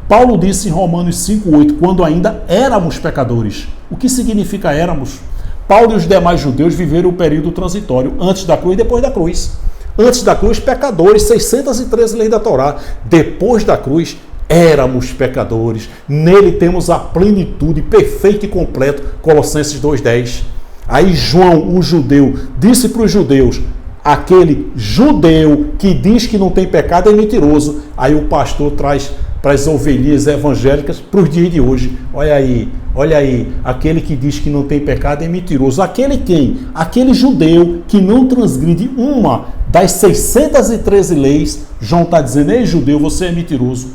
Paulo disse em Romanos 5,8, quando ainda éramos pecadores. O que significa éramos? Paulo e os demais judeus viveram o período transitório, antes da cruz e depois da cruz. Antes da cruz, pecadores, 613 leis da Torá. Depois da cruz, éramos pecadores. Nele temos a plenitude perfeita e completa, Colossenses 2,10. Aí João, o judeu, disse para os judeus, aquele judeu que diz que não tem pecado é mentiroso. Aí o pastor traz para as ovelhinhas evangélicas para os dias de hoje. Olha aí, aquele que diz que não tem pecado é mentiroso. Aquele quem? Aquele judeu que não transgride uma das 613 leis. João está dizendo, ei judeu, você é mentiroso.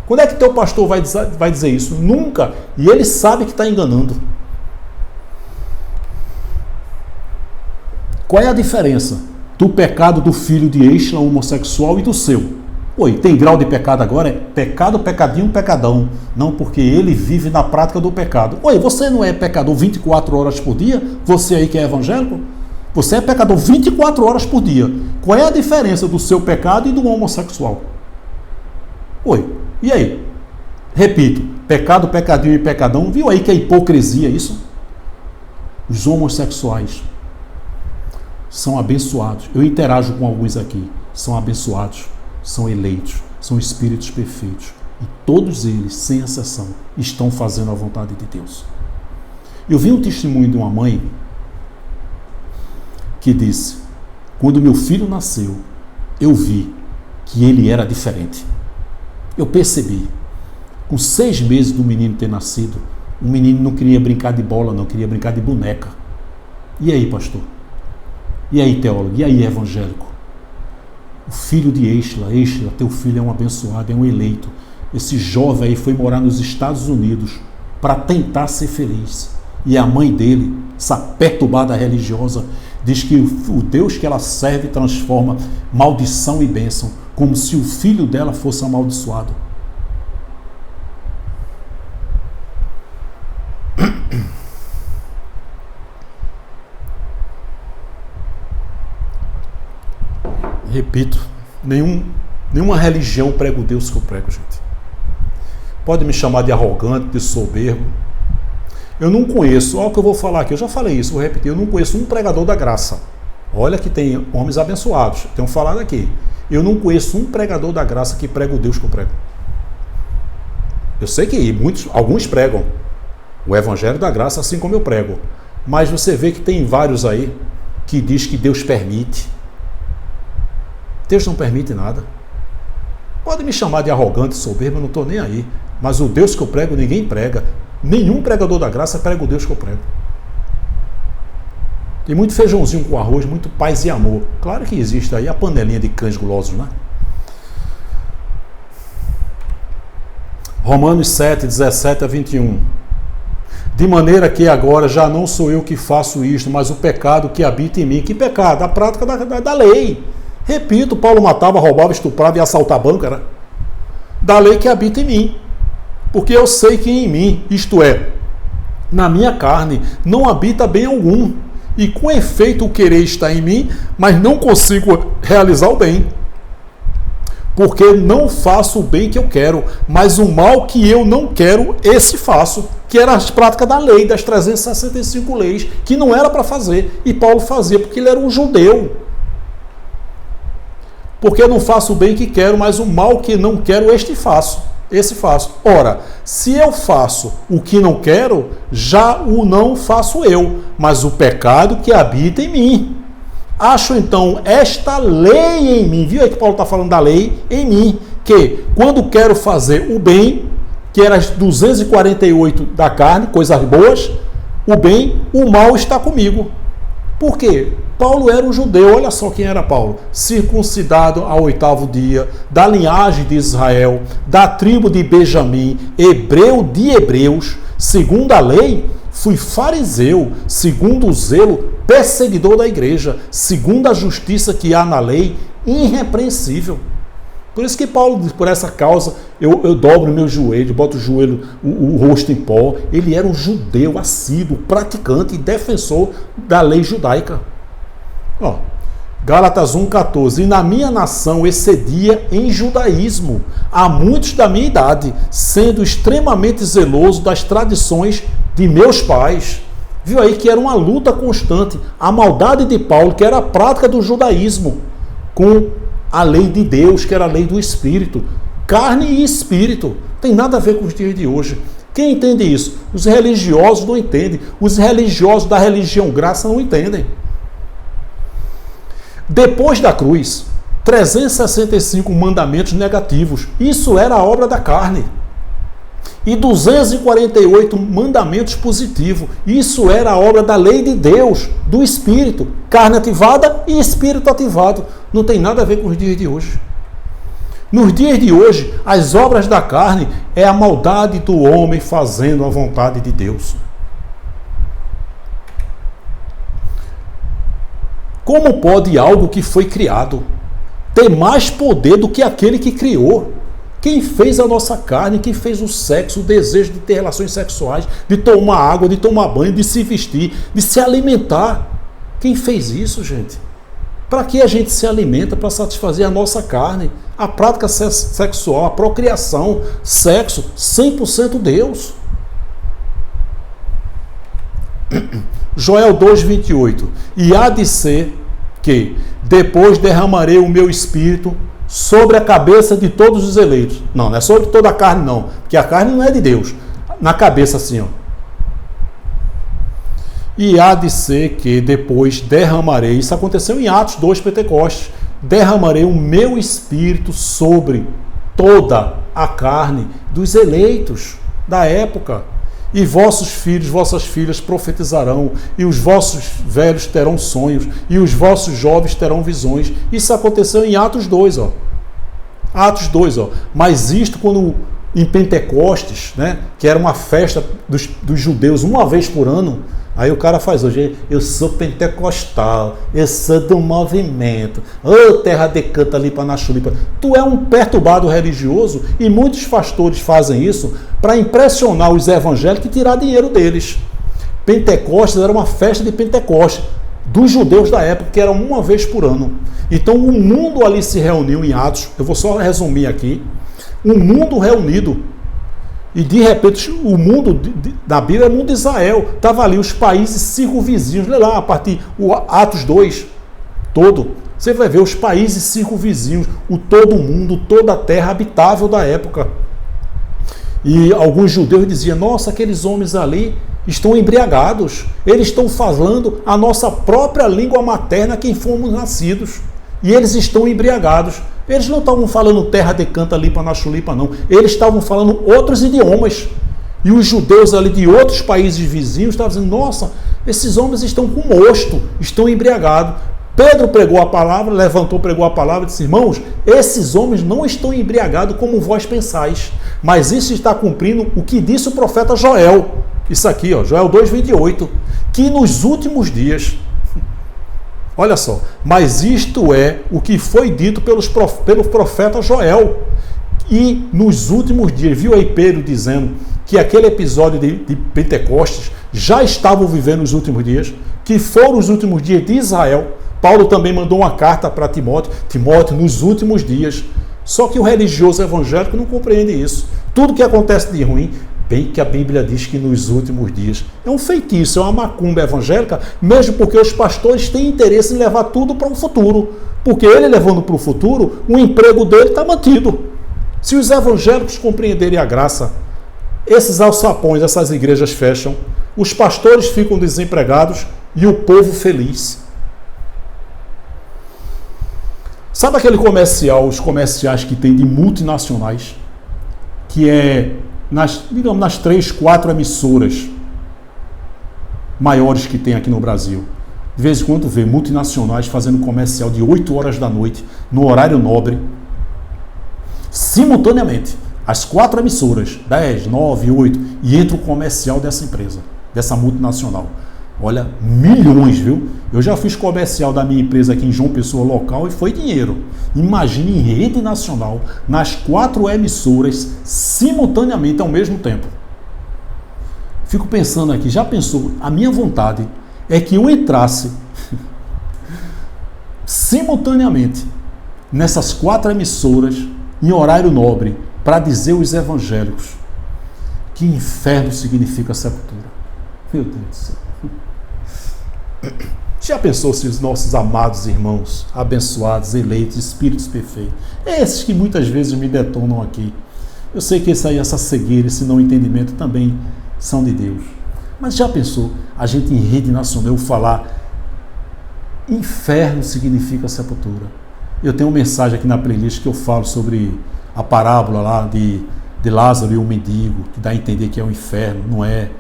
Quando é que teu pastor vai dizer isso? Nunca. E ele sabe que está enganando. Qual é a diferença do pecado do filho de Eixla, homossexual, e do seu? Oi, tem grau de pecado agora? É pecado, pecadinho, pecadão. Não, porque ele vive na prática do pecado. Oi, você não é pecador 24 horas por dia? Você aí que é evangélico? Você é pecador 24 horas por dia. Qual é a diferença do seu pecado e do homossexual? Oi, e aí? Repito, pecado, pecadinho e pecadão. Viu aí que é hipocrisia isso? Os homossexuais são abençoados. Eu interajo com alguns aqui. São abençoados. São eleitos, são espíritos perfeitos. E todos eles, sem exceção, estão fazendo a vontade de Deus. Eu vi um testemunho de uma mãe que disse, quando meu filho nasceu, eu vi que ele era diferente. Eu percebi. Com 6 meses do menino ter nascido, o menino não queria brincar de bola, não queria brincar de boneca. E aí, pastor? E aí, teólogo? E aí, evangélico? O filho de Eixla, teu filho é um abençoado, é um eleito. Esse jovem aí foi morar nos Estados Unidos para tentar ser feliz. E a mãe dele, essa perturbada religiosa, diz que o Deus que ela serve transforma maldição e bênção, como se o filho dela fosse amaldiçoado. Repito, nenhuma religião prega o Deus que eu prego, gente. Pode me chamar de arrogante, de soberbo. Eu não conheço, olha o que eu vou falar aqui, eu já falei isso, vou repetir, eu não conheço um pregador da graça. Olha que tem homens abençoados, tenho falado aqui. Eu não conheço um pregador da graça que prega o Deus que eu prego. Eu sei que alguns pregam o evangelho da graça assim como eu prego. Mas você vê que tem vários aí que diz que Deus permite. Deus não permite nada. Pode me chamar de arrogante, soberbo, eu não estou nem aí. Mas o Deus que eu prego, ninguém prega. Nenhum pregador da graça prega o Deus que eu prego. Tem muito feijãozinho com arroz, muito paz e amor. Claro que existe aí a panelinha de cães gulosos, né? Romanos 7, 17 a 21. De maneira que agora já não sou eu que faço isto, mas o pecado que habita em mim. Que pecado? A prática da lei. Repito, Paulo matava, roubava, estuprava e assaltava banco, era da lei que habita em mim. Porque eu sei que em mim, isto é, na minha carne, não habita bem algum. E com efeito o querer está em mim, mas não consigo realizar o bem. Porque não faço o bem que eu quero, mas o mal que eu não quero, esse faço. Que era as práticas da lei, das 365 leis, que não era para fazer. E Paulo fazia porque ele era um judeu. Porque eu não faço o bem que quero, mas o mal que não quero, esse faço. Ora, se eu faço o que não quero, já o não faço eu, mas o pecado que habita em mim. Acho então esta lei em mim, viu aí que Paulo está falando da lei em mim, que quando quero fazer o bem, que era as 248 da carne, coisas boas, o bem, o mal está comigo. Por quê? Paulo era um judeu, olha só quem era Paulo, circuncidado ao 8º dia, da linhagem de Israel, da tribo de Benjamim, hebreu de hebreus, segundo a lei, fui fariseu, segundo o zelo, perseguidor da igreja, segundo a justiça que há na lei, irrepreensível. Por isso que Paulo, por essa causa, eu dobro meu joelho, boto o rosto em pó. Ele era um judeu assíduo, praticante e defensor da lei judaica. Ó, Gálatas 1,14. E na minha nação excedia em judaísmo a muitos da minha idade, sendo extremamente zeloso das tradições de meus pais. Viu aí que era uma luta constante. A maldade de Paulo, que era a prática do judaísmo, com a lei de Deus, que era a lei do Espírito. Carne e Espírito. Tem nada a ver com os dias de hoje. Quem entende isso? Os religiosos não entendem. Os religiosos da religião graça não entendem. Depois da cruz, 365 mandamentos negativos. Isso era a obra da carne. E 248 mandamentos positivos. Isso era a obra da lei de Deus, do Espírito. Carne ativada e Espírito ativado. Não tem nada a ver com os dias de hoje. Nos dias de hoje, as obras da carne é a maldade do homem fazendo a vontade de Deus. Como pode algo que foi criado ter mais poder do que aquele que criou? Quem fez a nossa carne, quem fez o sexo, o desejo de ter relações sexuais, de tomar água, de tomar banho, de se vestir, de se alimentar? Quem fez isso, gente? Para que a gente se alimenta? Para satisfazer a nossa carne, a prática sexual, a procriação, sexo, 100% Deus. Joel 2,28. E há de ser que depois derramarei o meu espírito sobre a cabeça de todos os eleitos. Não é sobre toda a carne, não. Porque a carne não é de Deus. Na cabeça assim, ó. E há de ser que depois derramarei, isso aconteceu em Atos 2, Pentecostes, derramarei o meu espírito sobre toda a carne dos eleitos da época. E vossos filhos, vossas filhas profetizarão, e os vossos velhos terão sonhos, e os vossos jovens terão visões. Isso aconteceu em Atos 2, ó. Atos 2, ó. Mas isto quando em Pentecostes, né, que era uma festa dos judeus uma vez por ano, aí o cara faz hoje, eu sou pentecostal, eu sou do movimento, ô terra de canta ali para na chulipa. Tu é um perturbado religioso e muitos pastores fazem isso para impressionar os evangélicos e tirar dinheiro deles. Pentecostes era uma festa de Pentecostes dos judeus da época, que era uma vez por ano. Então o mundo ali se reuniu em Atos, eu vou só resumir aqui, um mundo reunido. E de repente o mundo da Bíblia é o mundo de Israel. Estava ali os países circunvizinhos. Lê lá, a partir do Atos 2, todo. Você vai ver os países circunvizinhos, o todo mundo, toda a terra habitável da época. E alguns judeus diziam, nossa, aqueles homens ali estão embriagados. Eles estão falando a nossa própria língua materna, quem fomos nascidos. E eles estão embriagados. Eles não estavam falando terra de canta lipa na chulipa, não. Eles estavam falando outros idiomas. E os judeus ali de outros países vizinhos estavam dizendo, nossa, esses homens estão com mosto, estão embriagados. Pedro pregou a palavra, levantou, pregou a palavra e disse, irmãos, esses homens não estão embriagados como vós pensais, mas isso está cumprindo o que disse o profeta Joel. Isso aqui, ó, Joel 2,28, que nos últimos dias... Olha só, mas isto é o que foi dito pelo profeta Joel. E nos últimos dias, viu aí Pedro dizendo que aquele episódio de Pentecostes já estavam vivendo os últimos dias, que foram os últimos dias de Israel. Paulo também mandou uma carta para Timóteo, nos últimos dias. Só que o religioso evangélico não compreende isso. Tudo que acontece de ruim, bem que a Bíblia diz que nos últimos dias. É um feitiço, é uma macumba evangélica, mesmo porque os pastores têm interesse em levar tudo para o futuro. Porque ele levando para o futuro, o emprego dele está mantido. Se os evangélicos compreenderem a graça, esses alçapões, essas igrejas fecham, os pastores ficam desempregados e o povo feliz. Sabe aquele comercial, os comerciais que tem de multinacionais, que é nas 3, 4 emissoras, maiores que tem aqui no Brasil. De vez em quando vê multinacionais fazendo comercial de 8 horas da noite, no horário nobre, simultaneamente, as 4 emissoras, 10, 9, 8, e entra o comercial dessa empresa, dessa multinacional. Olha, milhões, viu? Eu já fiz comercial da minha empresa aqui em João Pessoa local e foi dinheiro. Imagine em rede nacional, nas 4 emissoras, simultaneamente, ao mesmo tempo. Fico pensando aqui, já pensou? A minha vontade é que eu entrasse simultaneamente nessas 4 emissoras, em horário nobre, para dizer aos evangélicos que inferno significa sepultura. Meu Deus do céu. Já pensou se os nossos amados irmãos, abençoados, eleitos, espíritos perfeitos, esses que muitas vezes me detonam aqui, eu sei que essa cegueira, esse não entendimento também são de Deus, mas já pensou a gente em rede nacional falar inferno significa sepultura? Eu tenho uma mensagem aqui na playlist que eu falo sobre a parábola lá de Lázaro e o mendigo, que dá a entender que é o inferno, não é?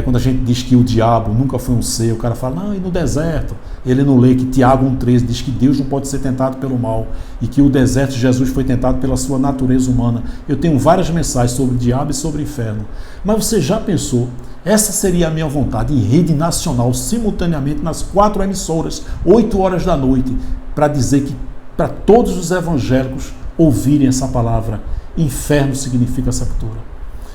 Quando a gente diz que o diabo nunca foi um ser, o cara fala, não, e no deserto? Ele não lê que Tiago 1,13 diz que Deus não pode ser tentado pelo mal e que o deserto Jesus foi tentado pela sua natureza humana. Eu tenho várias mensagens sobre o diabo e sobre o inferno. Mas você já pensou? Essa seria a minha vontade, em rede nacional, simultaneamente nas 4 emissoras, 8 horas da noite, para dizer que para todos os evangélicos ouvirem essa palavra, inferno significa sepultura.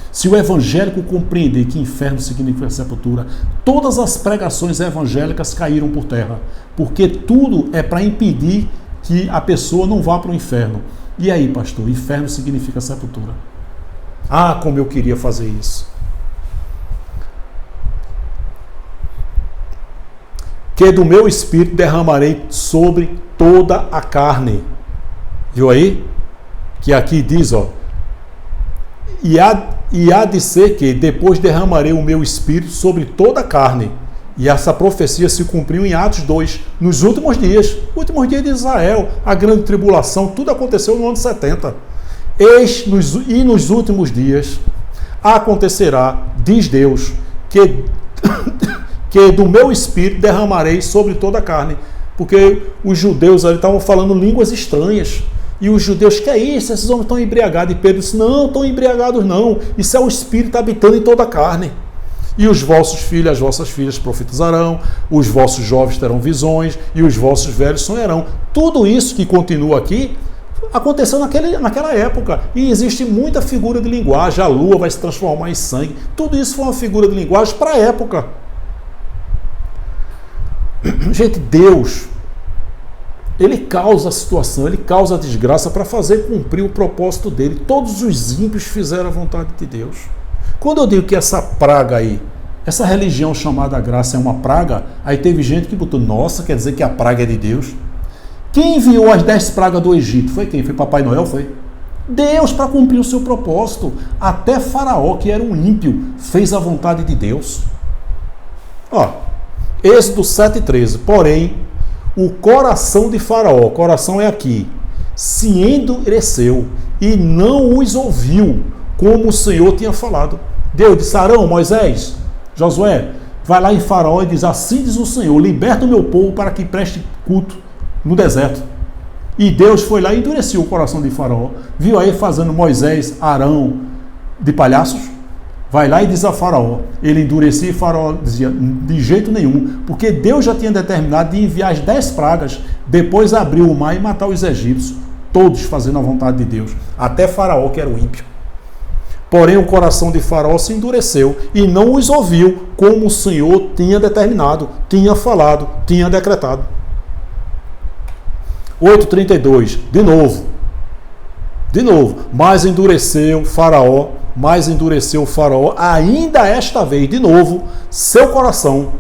Se o evangélico compreender que inferno significa sepultura, todas as pregações evangélicas caíram por terra, porque tudo é para impedir que a pessoa não vá para o inferno. E aí, pastor, inferno significa sepultura. Ah, como eu queria fazer isso. Que do meu espírito derramarei sobre toda a carne. Viu aí? Que aqui diz, ó, e há de ser que depois derramarei o meu espírito sobre toda a carne. E essa profecia se cumpriu em Atos 2, nos últimos dias de Israel, a grande tribulação, tudo aconteceu no ano 70. E nos últimos dias acontecerá, diz Deus, que do meu espírito derramarei sobre toda a carne. Porque os judeus ali estavam falando línguas estranhas. E os judeus, que é isso? Esses homens estão embriagados. E Pedro disse, não, estão embriagados não. Isso é o Espírito habitando em toda a carne. E os vossos filhos, as vossas filhas profetizarão, os vossos jovens terão visões, e os vossos velhos sonharão. Tudo isso que continua aqui, aconteceu naquela época. E existe muita figura de linguagem. A lua vai se transformar em sangue. Tudo isso foi uma figura de linguagem para a época. Gente, Deus, Ele causa a situação, Ele causa a desgraça para fazer cumprir o propósito dEle. Todos os ímpios fizeram a vontade de Deus. Quando eu digo que essa praga aí, essa religião chamada graça é uma praga, aí teve gente que botou, nossa, quer dizer que a praga é de Deus? Quem enviou as 10 pragas do Egito? Foi quem? Foi Papai Noel? Foi? Deus, para cumprir o seu propósito. Até Faraó, que era um ímpio, fez a vontade de Deus. Ó, Êxodo 7,13. Porém, o coração de Faraó, coração é aqui, se endureceu e não os ouviu, como o Senhor tinha falado. Deus disse, Arão, Moisés, Josué, vai lá em Faraó e diz, assim diz o Senhor, liberta o meu povo para que preste culto no deserto. E Deus foi lá e endureceu o coração de Faraó. Viu aí fazendo Moisés, Arão de palhaços? Vai lá e diz a Faraó. Ele endurecia e Faraó dizia, de jeito nenhum, porque Deus já tinha determinado de enviar as 10 pragas, depois abriu o mar e matar os egípcios, todos fazendo a vontade de Deus, até Faraó, que era o ímpio. Porém, o coração de Faraó se endureceu e não os ouviu, como o Senhor tinha determinado, tinha falado, tinha decretado. 8,32, de novo, mas endureceu Faraó, ainda esta vez, de novo, seu coração,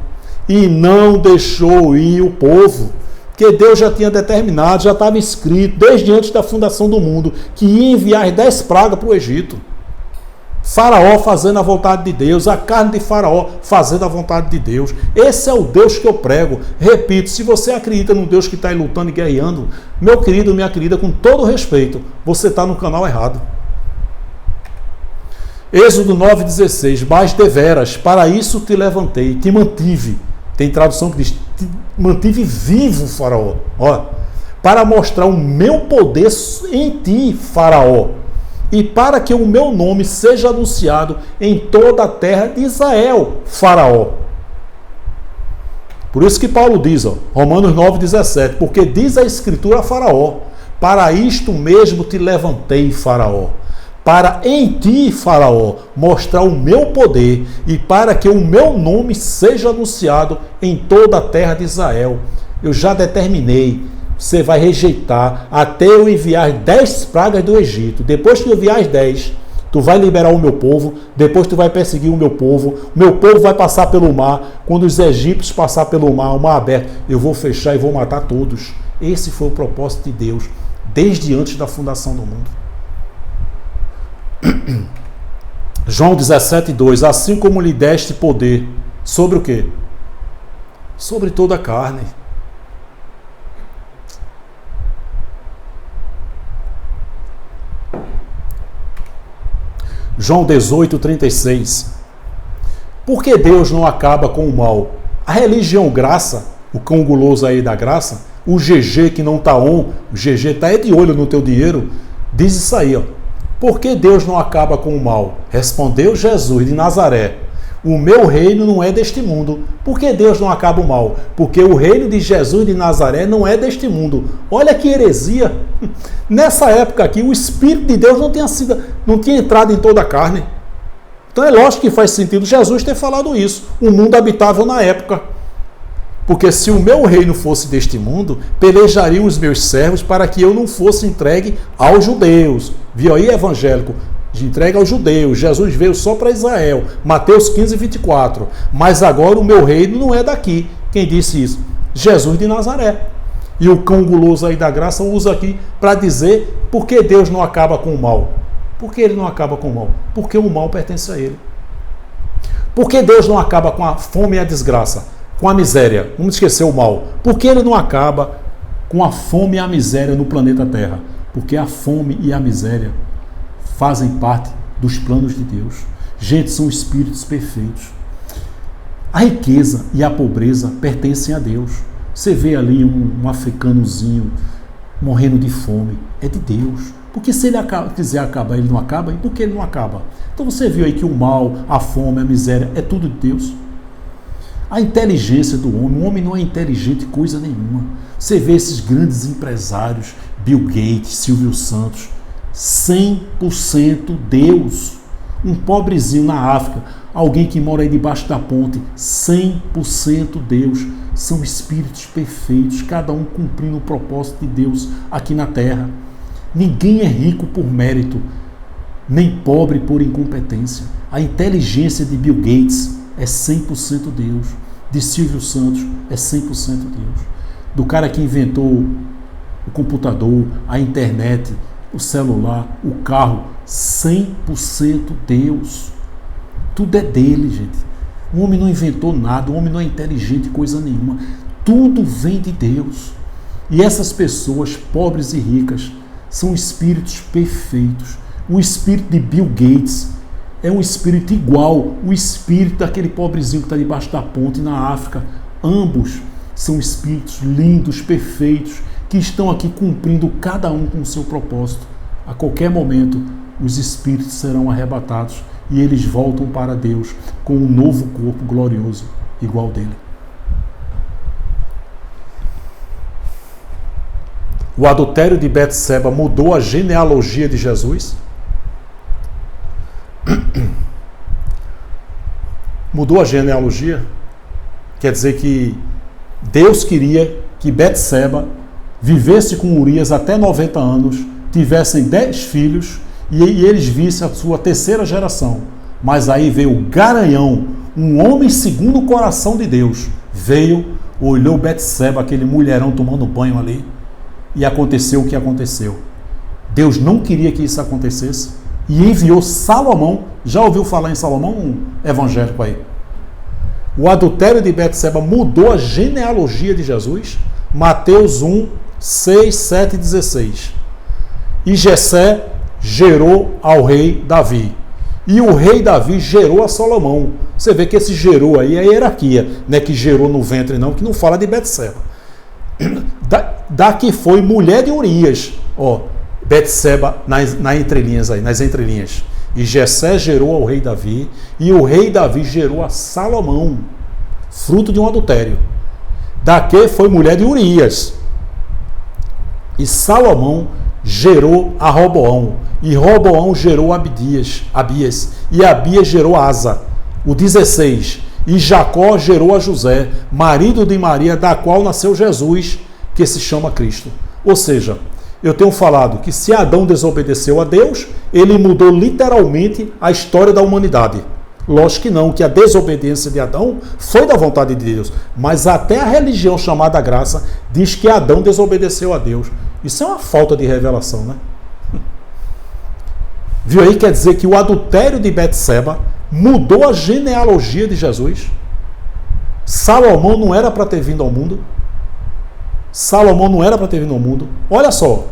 e não deixou ir o povo, que Deus já tinha determinado, já estava escrito, desde antes da fundação do mundo, que ia enviar as 10 pragas para o Egito. Faraó fazendo a vontade de Deus, a carne de Faraó fazendo a vontade de Deus. Esse é o Deus que eu prego. Repito, se você acredita num Deus que está aí lutando e guerreando, meu querido, minha querida, com todo respeito, você está no canal errado. Êxodo 9,16. Mas deveras, para isso te levantei, te mantive. Tem tradução que diz, te mantive vivo, Faraó. Ó, para mostrar o meu poder em ti, Faraó. E para que o meu nome seja anunciado em toda a terra de Israel, Faraó. Por isso que Paulo diz, ó, Romanos 9,17, porque diz a Escritura a Faraó, para isto mesmo te levantei, Faraó, para em ti, Faraó, mostrar o meu poder e para que o meu nome seja anunciado em toda a terra de Israel. Eu já determinei, você vai rejeitar até eu enviar 10 pragas do Egito. Depois que eu enviar as 10, tu vai liberar o meu povo, depois tu vai perseguir o meu povo vai passar pelo mar. Quando os egípcios passar pelo mar, o mar aberto, eu vou fechar e vou matar todos. Esse foi o propósito de Deus, desde antes da fundação do mundo. João 17,2. Assim como lhe deste poder, sobre o quê? Sobre toda a carne. João 18,36. Por que Deus não acaba com o mal? A religião graça, o cão guloso aí da graça, o GG que não está on, o GG está de olho no teu dinheiro, diz isso aí, ó. Por que Deus não acaba com o mal? Respondeu Jesus de Nazaré. O meu reino não é deste mundo. Por que Deus não acaba o mal? Porque o reino de Jesus de Nazaré não é deste mundo. Olha que heresia. Nessa época aqui, o Espírito de Deus não tinha entrado em toda a carne. Então é lógico que faz sentido Jesus ter falado isso. Um mundo habitável na época. Porque se o meu reino fosse deste mundo, pelejariam os meus servos para que eu não fosse entregue aos judeus. Viu aí, evangélico? De entrega aos judeus. Jesus veio só para Israel. Mateus 15:24. Mas agora o meu reino não é daqui. Quem disse isso? Jesus de Nazaré. E o cão guloso aí da graça usa aqui para dizer por que Deus não acaba com o mal. Por que ele não acaba com o mal? Porque o mal pertence a ele. Por que Deus não acaba com a fome e a desgraça? Com a miséria? Vamos esquecer o mal. Por que ele não acaba com a fome e a miséria no planeta Terra? Porque a fome e a miséria fazem parte dos planos de Deus. Gente, são espíritos perfeitos. A riqueza e a pobreza pertencem a Deus. Você vê ali um africanozinho morrendo de fome. É de Deus. Porque se ele quiser acabar, ele não acaba. E por que ele não acaba? Então você viu aí que o mal, a fome, a miséria, é tudo de Deus. A inteligência do homem, o homem não é inteligente coisa nenhuma. Você vê esses grandes empresários, Bill Gates, Silvio Santos, 100% Deus. Um pobrezinho na África, alguém que mora aí debaixo da ponte, 100% Deus. São espíritos perfeitos, cada um cumprindo o propósito de Deus aqui na Terra. Ninguém é rico por mérito, nem pobre por incompetência. A inteligência de Bill Gates é 100% Deus. De Silvio Santos é 100% Deus. Do cara que inventou o computador, a internet, o celular, o carro, 100% Deus. Tudo é dele, gente. O homem não inventou nada, o homem não é inteligente coisa nenhuma. Tudo vem de Deus. E essas pessoas, pobres e ricas, são espíritos perfeitos. O espírito de Bill Gates é um espírito igual o espírito daquele pobrezinho que está debaixo da ponte na África. Ambos são espíritos lindos, perfeitos, que estão aqui cumprindo cada um com o seu propósito. A qualquer momento, os espíritos serão arrebatados e eles voltam para Deus com um novo corpo glorioso, igual dele. O adultério de Betseba mudou a genealogia de Jesus? Mudou a genealogia? Quer dizer que Deus queria que Betseba vivesse com Urias até 90 anos, tivessem 10 filhos e eles vissem a sua terceira geração. Mas aí veio o garanhão, um homem segundo o coração de Deus, veio, olhou Betseba, aquele mulherão tomando banho ali, e aconteceu o que aconteceu. Deus não queria que isso acontecesse e enviou Salomão. Já ouviu falar em Salomão, um evangélico aí? O adultério de Betseba mudou a genealogia de Jesus. Mateus 1, 6, 7 e 16. E Jessé gerou ao rei Davi. E o rei Davi gerou a Salomão. Você vê que esse gerou aí é a hierarquia, não é que gerou no ventre não, que não fala de Betseba. Daqui foi mulher de Urias, ó, Betseba nas entrelinhas aí, nas entrelinhas. E Jessé gerou ao rei Davi, e o rei Davi gerou a Salomão, fruto de um adultério. Daqui foi mulher de Urias. E Salomão gerou a Roboão, e Roboão gerou Abias, e Abias gerou Asa, o 16. E Jacó gerou a José, marido de Maria, da qual nasceu Jesus, que se chama Cristo. Ou seja, eu tenho falado que se Adão desobedeceu a Deus, ele mudou literalmente a história da humanidade. Lógico que não, que a desobediência de Adão foi da vontade de Deus. Mas até a religião chamada graça diz que Adão desobedeceu a Deus. Isso é uma falta de revelação, né? Viu aí? Quer dizer que o adultério de Betseba mudou a genealogia de Jesus. Salomão não era para ter vindo ao mundo. Salomão não era para ter vindo ao mundo. Olha só.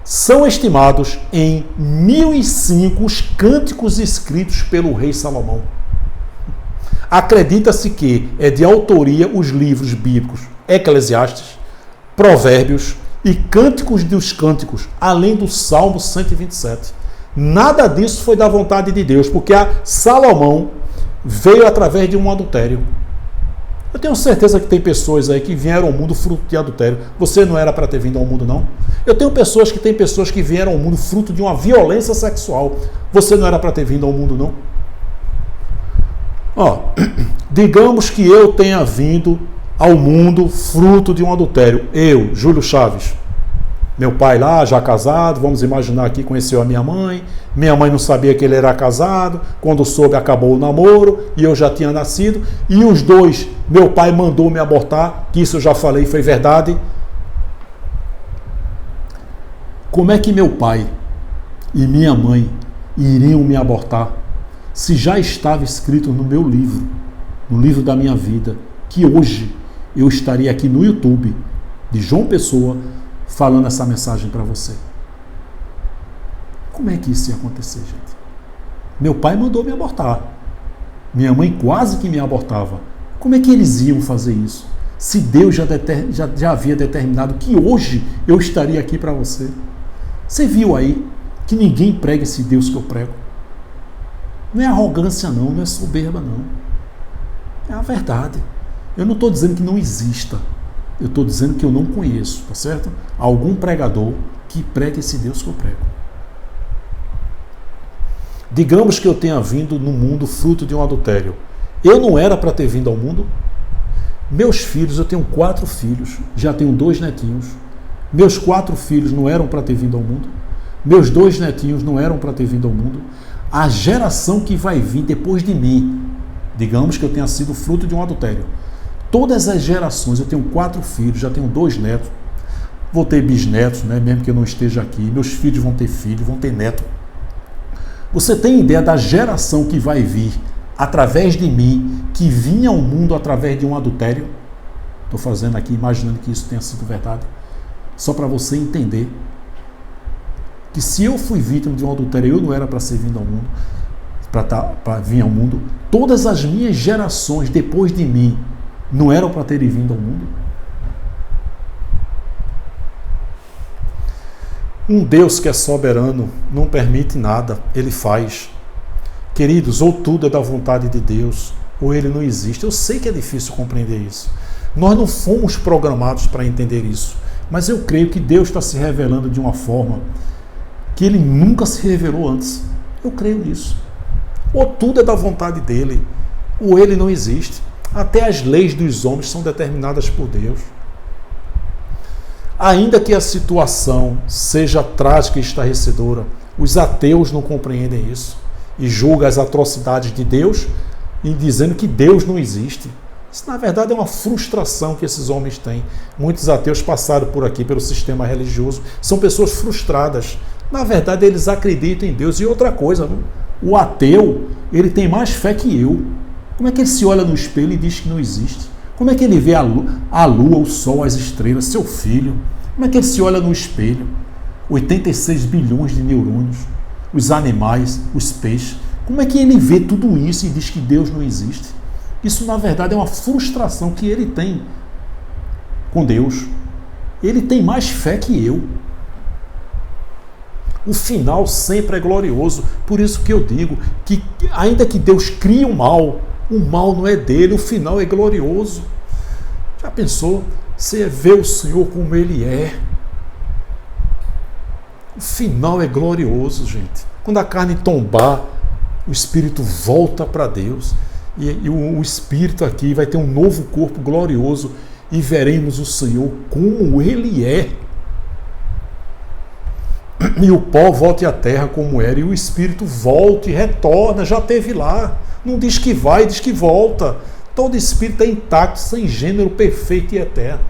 São estimados em 1005 os cânticos escritos pelo rei Salomão. Acredita-se que é de autoria os livros bíblicos Eclesiastes, Provérbios e Cânticos dos Cânticos, além do Salmo 127. Nada disso foi da vontade de Deus, porque a Salomão veio através de um adultério. Eu tenho certeza que tem pessoas aí que vieram ao mundo fruto de adultério. Você não era para ter vindo ao mundo, não? Eu tenho pessoas que vieram ao mundo fruto de uma violência sexual. Você não era para ter vindo ao mundo, não? Ó, digamos que eu tenha vindo ao mundo fruto de um adultério. Eu, Júlio Chaves. Meu pai lá, já casado, vamos imaginar aqui, conheceu a minha mãe. Minha mãe não sabia que ele era casado. Quando soube, acabou o namoro e eu já tinha nascido. E os dois, meu pai mandou me abortar, que isso eu já falei, foi verdade. Como é que meu pai e minha mãe iriam me abortar se já estava escrito no meu livro, no livro da minha vida, que hoje eu estaria aqui no YouTube de João Pessoa falando essa mensagem para você? Como é que isso ia acontecer, gente? Meu pai mandou me abortar. Minha mãe quase que me abortava. Como é que eles iam fazer isso? Se Deus já havia determinado que hoje eu estaria aqui para você. Você viu aí que ninguém prega esse Deus que eu prego? Não é arrogância não, não é soberba não. É a verdade. Eu não estou dizendo que não exista. Eu estou dizendo que eu não conheço, tá certo? Algum pregador que pregue esse Deus que eu prego. Digamos que eu tenha vindo no mundo fruto de um adultério. Eu não era para ter vindo ao mundo? Meus filhos, eu tenho 4 filhos, já tenho 2 netinhos. Meus 4 filhos não eram para ter vindo ao mundo? Meus 2 netinhos não eram para ter vindo ao mundo? A geração que vai vir depois de mim, digamos que eu tenha sido fruto de um adultério. Todas as gerações, eu tenho 4 filhos, já tenho 2 netos, vou ter bisnetos, né, mesmo que eu não esteja aqui, meus filhos vão ter filho, vão ter neto. Você tem ideia da geração que vai vir através de mim, que vinha ao mundo através de um adultério? Estou fazendo aqui, imaginando que isso tenha sido verdade, só para você entender que se eu fui vítima de um adultério, eu não era para ser vindo ao mundo, para vir ao mundo, todas as minhas gerações depois de mim não eram para terem vindo ao mundo? Um Deus que é soberano não permite nada, ele faz. Queridos, ou tudo é da vontade de Deus, ou ele não existe. Eu sei que é difícil compreender isso. Nós não fomos programados para entender isso, mas eu creio que Deus está se revelando de uma forma que ele nunca se revelou antes. Eu creio nisso. Ou tudo é da vontade dele, ou ele não existe. Até as leis dos homens são determinadas por Deus. Ainda que a situação seja trágica e estarrecedora, os ateus não compreendem isso e julgam as atrocidades de Deus e dizendo que Deus não existe. Isso, na verdade, é uma frustração que esses homens têm. Muitos ateus passaram por aqui, pelo sistema religioso, são pessoas frustradas. Na verdade, eles acreditam em Deus. E outra coisa, o ateu, ele tem mais fé que eu. Como é que ele se olha no espelho e diz que não existe? Como é que ele vê a lua, o sol, as estrelas, seu filho? Como é que ele se olha no espelho? 86 bilhões de neurônios. os animais, os peixes. Como é que ele vê tudo isso e diz que Deus não existe? Isso, na verdade, é uma frustração que ele tem com Deus. Ele tem mais fé que eu. O final sempre é glorioso. Por isso que eu digo que, ainda que Deus crie o mal não é dele, o final é glorioso. Já pensou? Você vê o Senhor como Ele é. O final é glorioso, gente. Quando a carne tombar, o Espírito volta para Deus. E o Espírito aqui vai ter um novo corpo glorioso. E veremos o Senhor como Ele é. E o pó volte à terra como era. E o Espírito volta e retorna. Já esteve lá. Não diz que vai, diz que volta. Todo espírito é intacto, sem gênero, perfeito e eterno.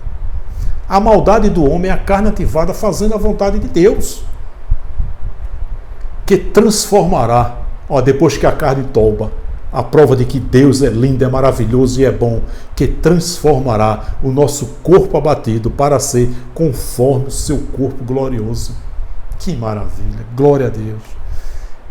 A maldade do homem é a carne ativada fazendo a vontade de Deus, que transformará, depois que a carne tomba, a prova de que Deus é lindo, é maravilhoso e é bom, que transformará o nosso corpo abatido para ser conforme o seu corpo glorioso. Que maravilha, glória a Deus.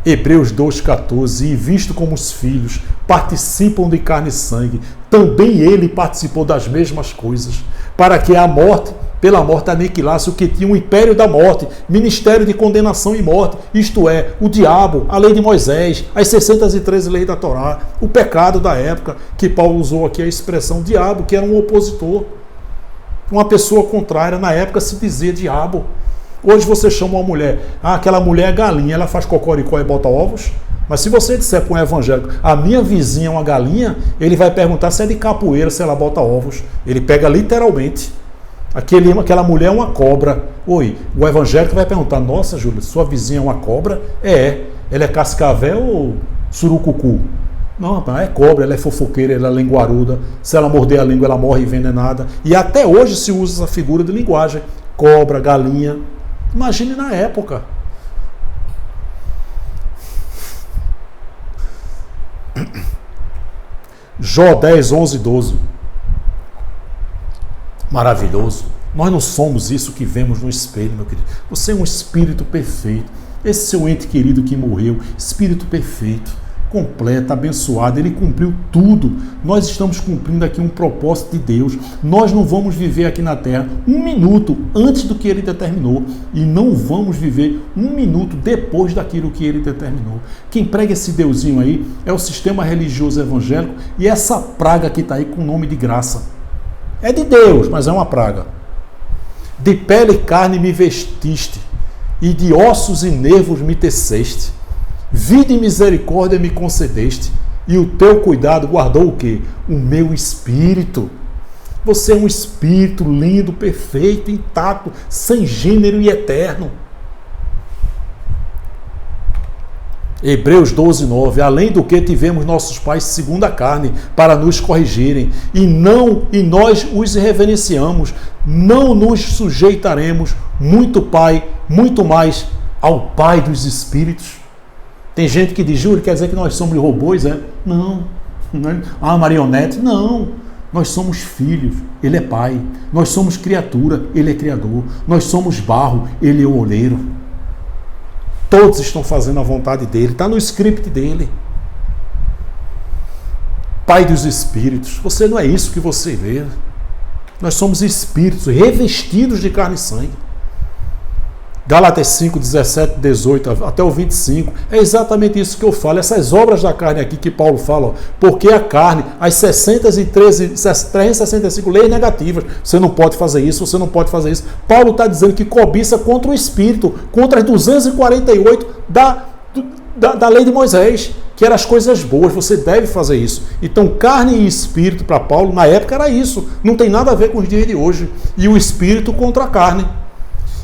Hebreus 2,14, e visto como os filhos participam de carne e sangue, também ele participou das mesmas coisas, para que a morte, pela morte, aniquilasse o que tinha o império da morte, ministério de condenação e morte, isto é, o diabo, a lei de Moisés, as 613 leis da Torá, o pecado da época, que Paulo usou aqui a expressão diabo, que era um opositor, uma pessoa contrária. Na época se dizia diabo. Hoje você chama uma mulher, aquela mulher é galinha, ela faz cocoricó e bota ovos. Mas se você disser para um evangélico, a minha vizinha é uma galinha, ele vai perguntar se é de capoeira, se ela bota ovos. Ele pega literalmente. Aquela mulher é uma cobra. Oi, o evangélico vai perguntar, nossa, Júlia, sua vizinha é uma cobra? Ela é cascavel ou surucucu? Não, rapaz, é cobra, ela é fofoqueira, ela é linguaruda. Se ela morder a língua, ela morre envenenada. E até hoje se usa essa figura de linguagem. Cobra, galinha. Imagine na época. Jó 10, 11, 12. Maravilhoso. Nós não somos isso que vemos no espelho, meu querido. Você é um espírito perfeito. Esse seu ente querido que morreu, espírito perfeito, completo, abençoado, ele cumpriu tudo. Nós estamos cumprindo aqui um propósito de Deus. Nós não vamos viver aqui na Terra um minuto antes do que Ele determinou e não vamos viver um minuto depois daquilo que Ele determinou. Quem prega esse deusinho aí é o sistema religioso evangélico e essa praga que está aí com o nome de graça. É de Deus, mas é uma praga. De pele e carne me vestiste e de ossos e nervos me teceste. Vida e misericórdia me concedeste, e o teu cuidado guardou o quê? O meu espírito. Você é um espírito lindo, perfeito, intacto, sem gênero e eterno. Hebreus 12, 9. Além do que tivemos nossos pais segundo a carne, para nos corrigirem, e nós os reverenciamos, não nos sujeitaremos muito mais ao Pai dos Espíritos. Tem gente que diz, Júlio, quer dizer que nós somos robôs, é? Não. Marionete? Não. Nós somos filhos, Ele é Pai. Nós somos criatura, Ele é Criador. Nós somos barro, Ele é o oleiro. Todos estão fazendo a vontade dEle, está no script dEle. Pai dos Espíritos. Você não é isso que você vê. Nós somos espíritos revestidos de carne e sangue. Gálatas 5, 17, 18 até o 25, é exatamente isso que eu falo, essas obras da carne aqui que Paulo fala, porque a carne, as 365 leis negativas, você não pode fazer isso, você não pode fazer isso. Paulo está dizendo que cobiça contra o Espírito, contra as 248 da lei de Moisés, que eram as coisas boas, você deve fazer isso. Então carne e espírito para Paulo, na época era isso, não tem nada a ver com os dias de hoje, e o espírito contra a carne.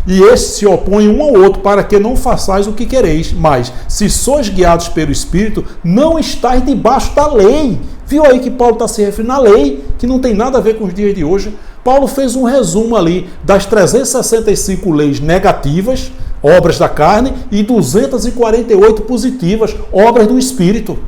E estes se opõem um ao outro, para que não façais o que quereis. Mas, se sois guiados pelo Espírito, não estáis debaixo da lei. Viu aí que Paulo está se referindo à lei, que não tem nada a ver com os dias de hoje. Paulo fez um resumo ali das 365 leis negativas, obras da carne, e 248 positivas, obras do Espírito.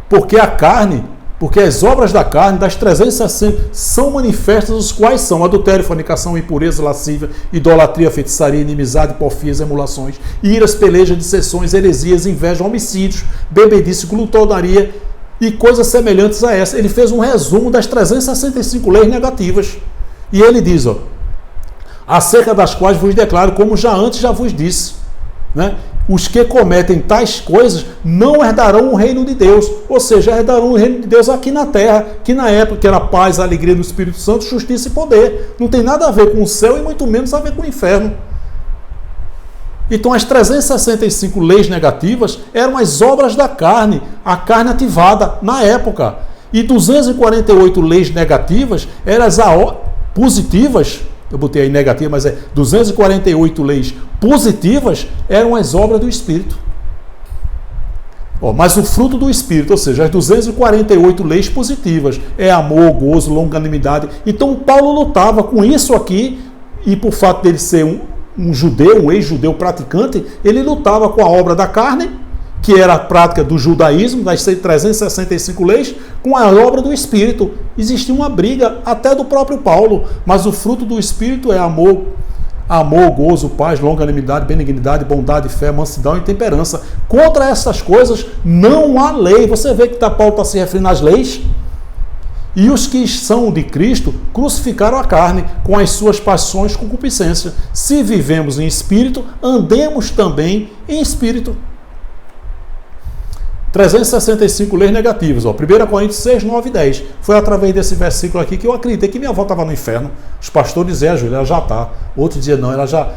Porque a carne Porque as obras da carne, das 360, são manifestas, os quais são adultério, fornicação, impureza, lascívia, idolatria, feitiçaria, inimizade, porfias, emulações, iras, pelejas, dissensões, heresias, inveja, homicídios, bebedice, glutonaria e coisas semelhantes a essa. Ele fez um resumo das 365 leis negativas. E ele diz, acerca das quais vos declaro, como já antes já vos disse, né? Os que cometem tais coisas não herdarão o reino de Deus, ou seja, herdarão o reino de Deus aqui na terra, que na época que era paz, alegria do Espírito Santo, justiça e poder. Não tem nada a ver com o céu e muito menos a ver com o inferno. Então as 365 leis negativas eram as obras da carne, a carne ativada na época. E 248 leis negativas eram as positivas. Eu botei aí negativa, mas 248 leis positivas eram as obras do Espírito. Mas o fruto do Espírito, ou seja, as 248 leis positivas, é amor, gozo, longanimidade. Então Paulo lutava com isso aqui, e por fato dele ser um judeu, um ex-judeu praticante, ele lutava com a obra da carne, que era a prática do judaísmo, das 365 leis, com a obra do Espírito. Existia uma briga até do próprio Paulo, mas o fruto do Espírito é amor, gozo, paz, longanimidade, benignidade, bondade, fé, mansidão e temperança. Contra essas coisas não há lei. Você vê que Paulo está se referindo às leis? E os que são de Cristo crucificaram a carne com as suas paixões e concupiscências. Se vivemos em espírito, andemos também em espírito. 365 leis negativas. 1 Coríntios 6, 9 e 10. Foi através desse versículo aqui que eu acreditei que minha avó estava no inferno. Os pastores diziam, Júlia, ela já está. Outros diziam, não,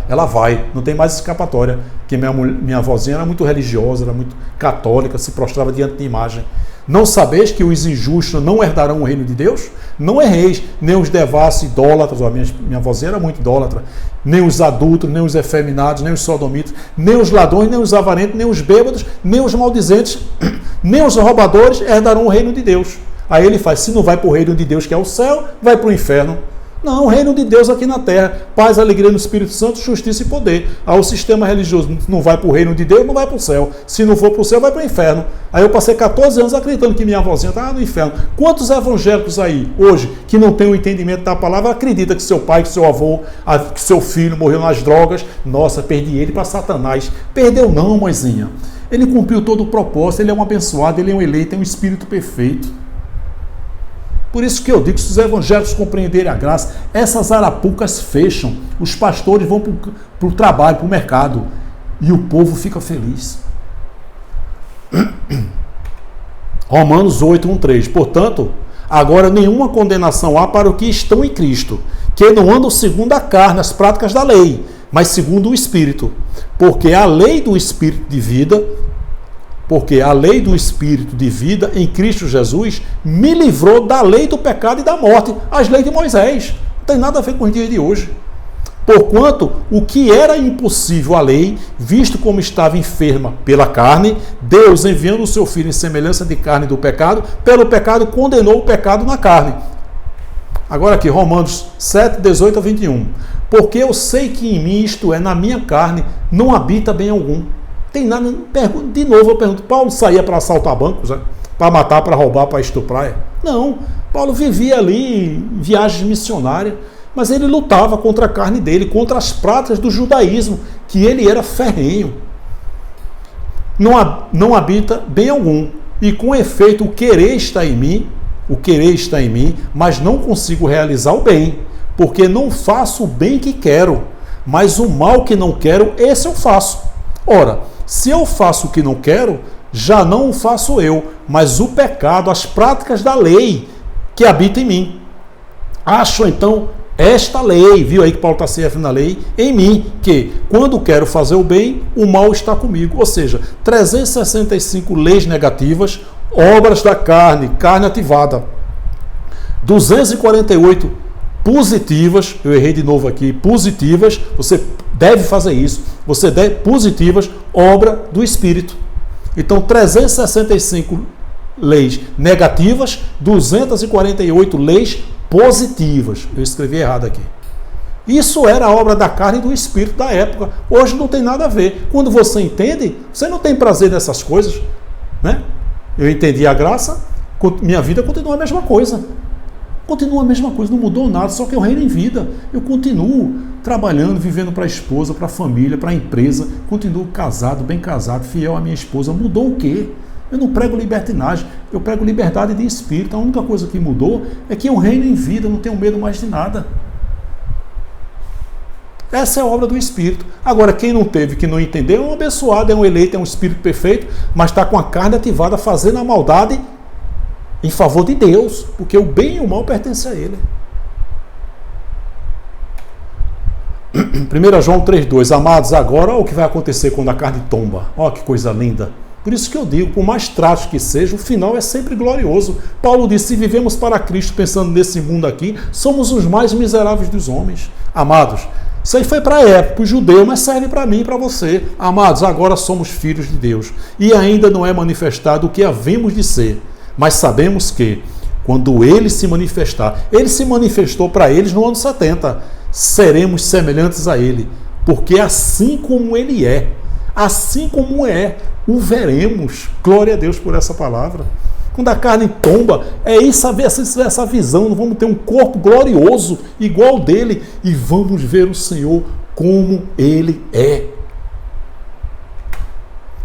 ela vai. Não tem mais escapatória. Porque minha avózinha era muito religiosa, era muito católica, se prostrava diante de imagem. Não sabeis que os injustos não herdarão o reino de Deus? Não erreis, nem os devassos, idólatras, minha avózinha era muito idólatra, nem os adúlteros, nem os efeminados, nem os sodomitas, nem os ladrões, nem os avarentos, nem os bêbados, nem os maldizentes, nem os roubadores herdarão o reino de Deus. Aí ele faz, se não vai para o reino de Deus, que é o céu, vai para o inferno. Não, o reino de Deus aqui na terra, paz, alegria no Espírito Santo, justiça e poder. Aí o sistema religioso não vai para o reino de Deus, não vai para o céu. Se não for para o céu, vai para o inferno. Aí eu passei 14 anos acreditando que minha avózinha estava no inferno. Quantos evangélicos aí, hoje, que não têm o entendimento da palavra, acredita que seu pai, que seu avô, que seu filho morreu nas drogas? Nossa, perdi ele para Satanás. Perdeu não, mãezinha. Ele cumpriu todo o propósito, ele é um abençoado, ele é um eleito, tem um espírito perfeito. Por isso que eu digo, se os evangélicos compreenderem a graça, essas arapucas fecham, os pastores vão para o trabalho, para o mercado, e o povo fica feliz. Romanos 8, 1, 3. Portanto, agora nenhuma condenação há para os que estão em Cristo, que não andam segundo a carne, as práticas da lei, mas segundo o Espírito. Porque a lei do Espírito de vida em Cristo Jesus me livrou da lei do pecado e da morte, as leis de Moisés. Não tem nada a ver com os dias de hoje. Porquanto o que era impossível à lei, visto como estava enferma pela carne, Deus, enviando o seu Filho em semelhança de carne do pecado, pelo pecado condenou o pecado na carne. Agora aqui, Romanos 7, 18 a 21. Porque eu sei que em mim, isto é, na minha carne, não habita bem algum. Tem nada. De novo eu pergunto, Paulo saía para assaltar bancos, para matar, para roubar, para estuprar? Não, Paulo vivia ali em viagens missionárias, mas ele lutava contra a carne dele, contra as práticas do judaísmo, que ele era ferrenho. Não habita bem algum, e com efeito o querer está em mim, mas não consigo realizar o bem, porque não faço o bem que quero, mas o mal que não quero, esse eu faço. Ora, se eu faço o que não quero, já não o faço eu, mas o pecado, as práticas da lei que habita em mim. Acho então esta lei, viu aí que Paulo está se referindo à lei, em mim, que quando quero fazer o bem, o mal está comigo. Ou seja, 365 leis negativas, obras da carne, carne ativada. 248 positivas, eu errei de novo aqui, positivas, você deve fazer isso, você deve, positivas, obra do Espírito. Então, 365 leis negativas, 248 leis positivas. Eu escrevi errado aqui. Isso era a obra da carne e do Espírito da época. Hoje não tem nada a ver. Quando você entende, você não tem prazer nessas coisas, né? Eu entendi a graça, Minha vida continua a mesma coisa. Continua a mesma coisa, não mudou nada, só que eu reino em vida. Eu continuo trabalhando, vivendo para a esposa, para a família, para a empresa. Continuo casado, bem casado, fiel à minha esposa. Mudou o quê? Eu não prego libertinagem, eu prego liberdade de espírito. A única coisa que mudou é que eu reino em vida, eu não tenho medo mais de nada. Essa é a obra do Espírito. Agora, quem não teve, que não entendeu, é um abençoado, é um eleito, é um espírito perfeito, mas está com a carne ativada, fazendo a maldade em favor de Deus, porque o bem e o mal pertencem a Ele. 1 João 3,2. Amados, agora olha o que vai acontecer quando a carne tomba. Olha que coisa linda. Por isso que eu digo, por mais trágico que seja, o final é sempre glorioso. Paulo disse, se vivemos para Cristo pensando nesse mundo aqui, somos os mais miseráveis dos homens. Amados, isso aí foi para a época, para o judeu, mas serve para mim e para você. Amados, agora somos filhos de Deus. E ainda não é manifestado o que havemos de ser. Mas sabemos que, quando Ele se manifestar, Ele se manifestou para eles no ano 70, seremos semelhantes a Ele. Porque assim como Ele é, assim como é, o veremos. Glória a Deus por essa palavra. Quando a carne tomba, é isso, essa visão. Nós vamos ter um corpo glorioso, igual ao dele, e vamos ver o Senhor como Ele é.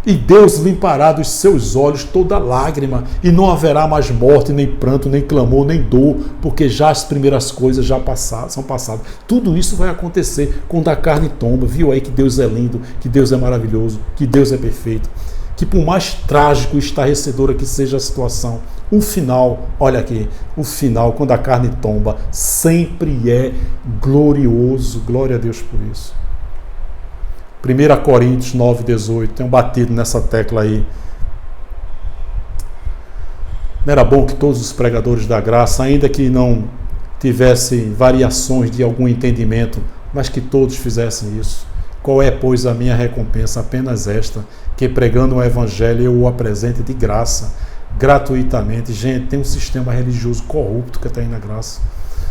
E Deus limpará dos seus olhos toda lágrima, e não haverá mais morte, nem pranto, nem clamor, nem dor, porque já as primeiras coisas já são passadas. Tudo isso vai acontecer quando a carne tomba. Viu aí que Deus é lindo, que Deus é maravilhoso, que Deus é perfeito. Que por mais trágico e estarrecedora que seja a situação, o final, olha aqui, o final, quando a carne tomba, sempre é glorioso. Glória a Deus por isso. 1 Coríntios 9,18, tenho batido nessa tecla aí. Não era bom que todos os pregadores da graça, ainda que não tivessem variações de algum entendimento, mas que todos fizessem isso. Qual é, pois, a minha recompensa? Apenas esta, que pregando o Evangelho eu o apresente de graça, gratuitamente. Gente, tem um sistema religioso corrupto que está aí na graça.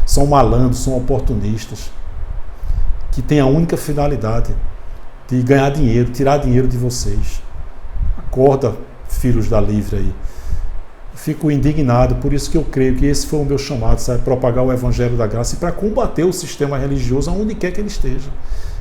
São malandros, são oportunistas, que tem a única finalidade de ganhar dinheiro, tirar dinheiro de vocês. Acorda, filhos da livre aí. Fico indignado, por isso que eu creio que esse foi o meu chamado, sabe? Propagar o Evangelho da Graça e para combater o sistema religioso aonde quer que ele esteja.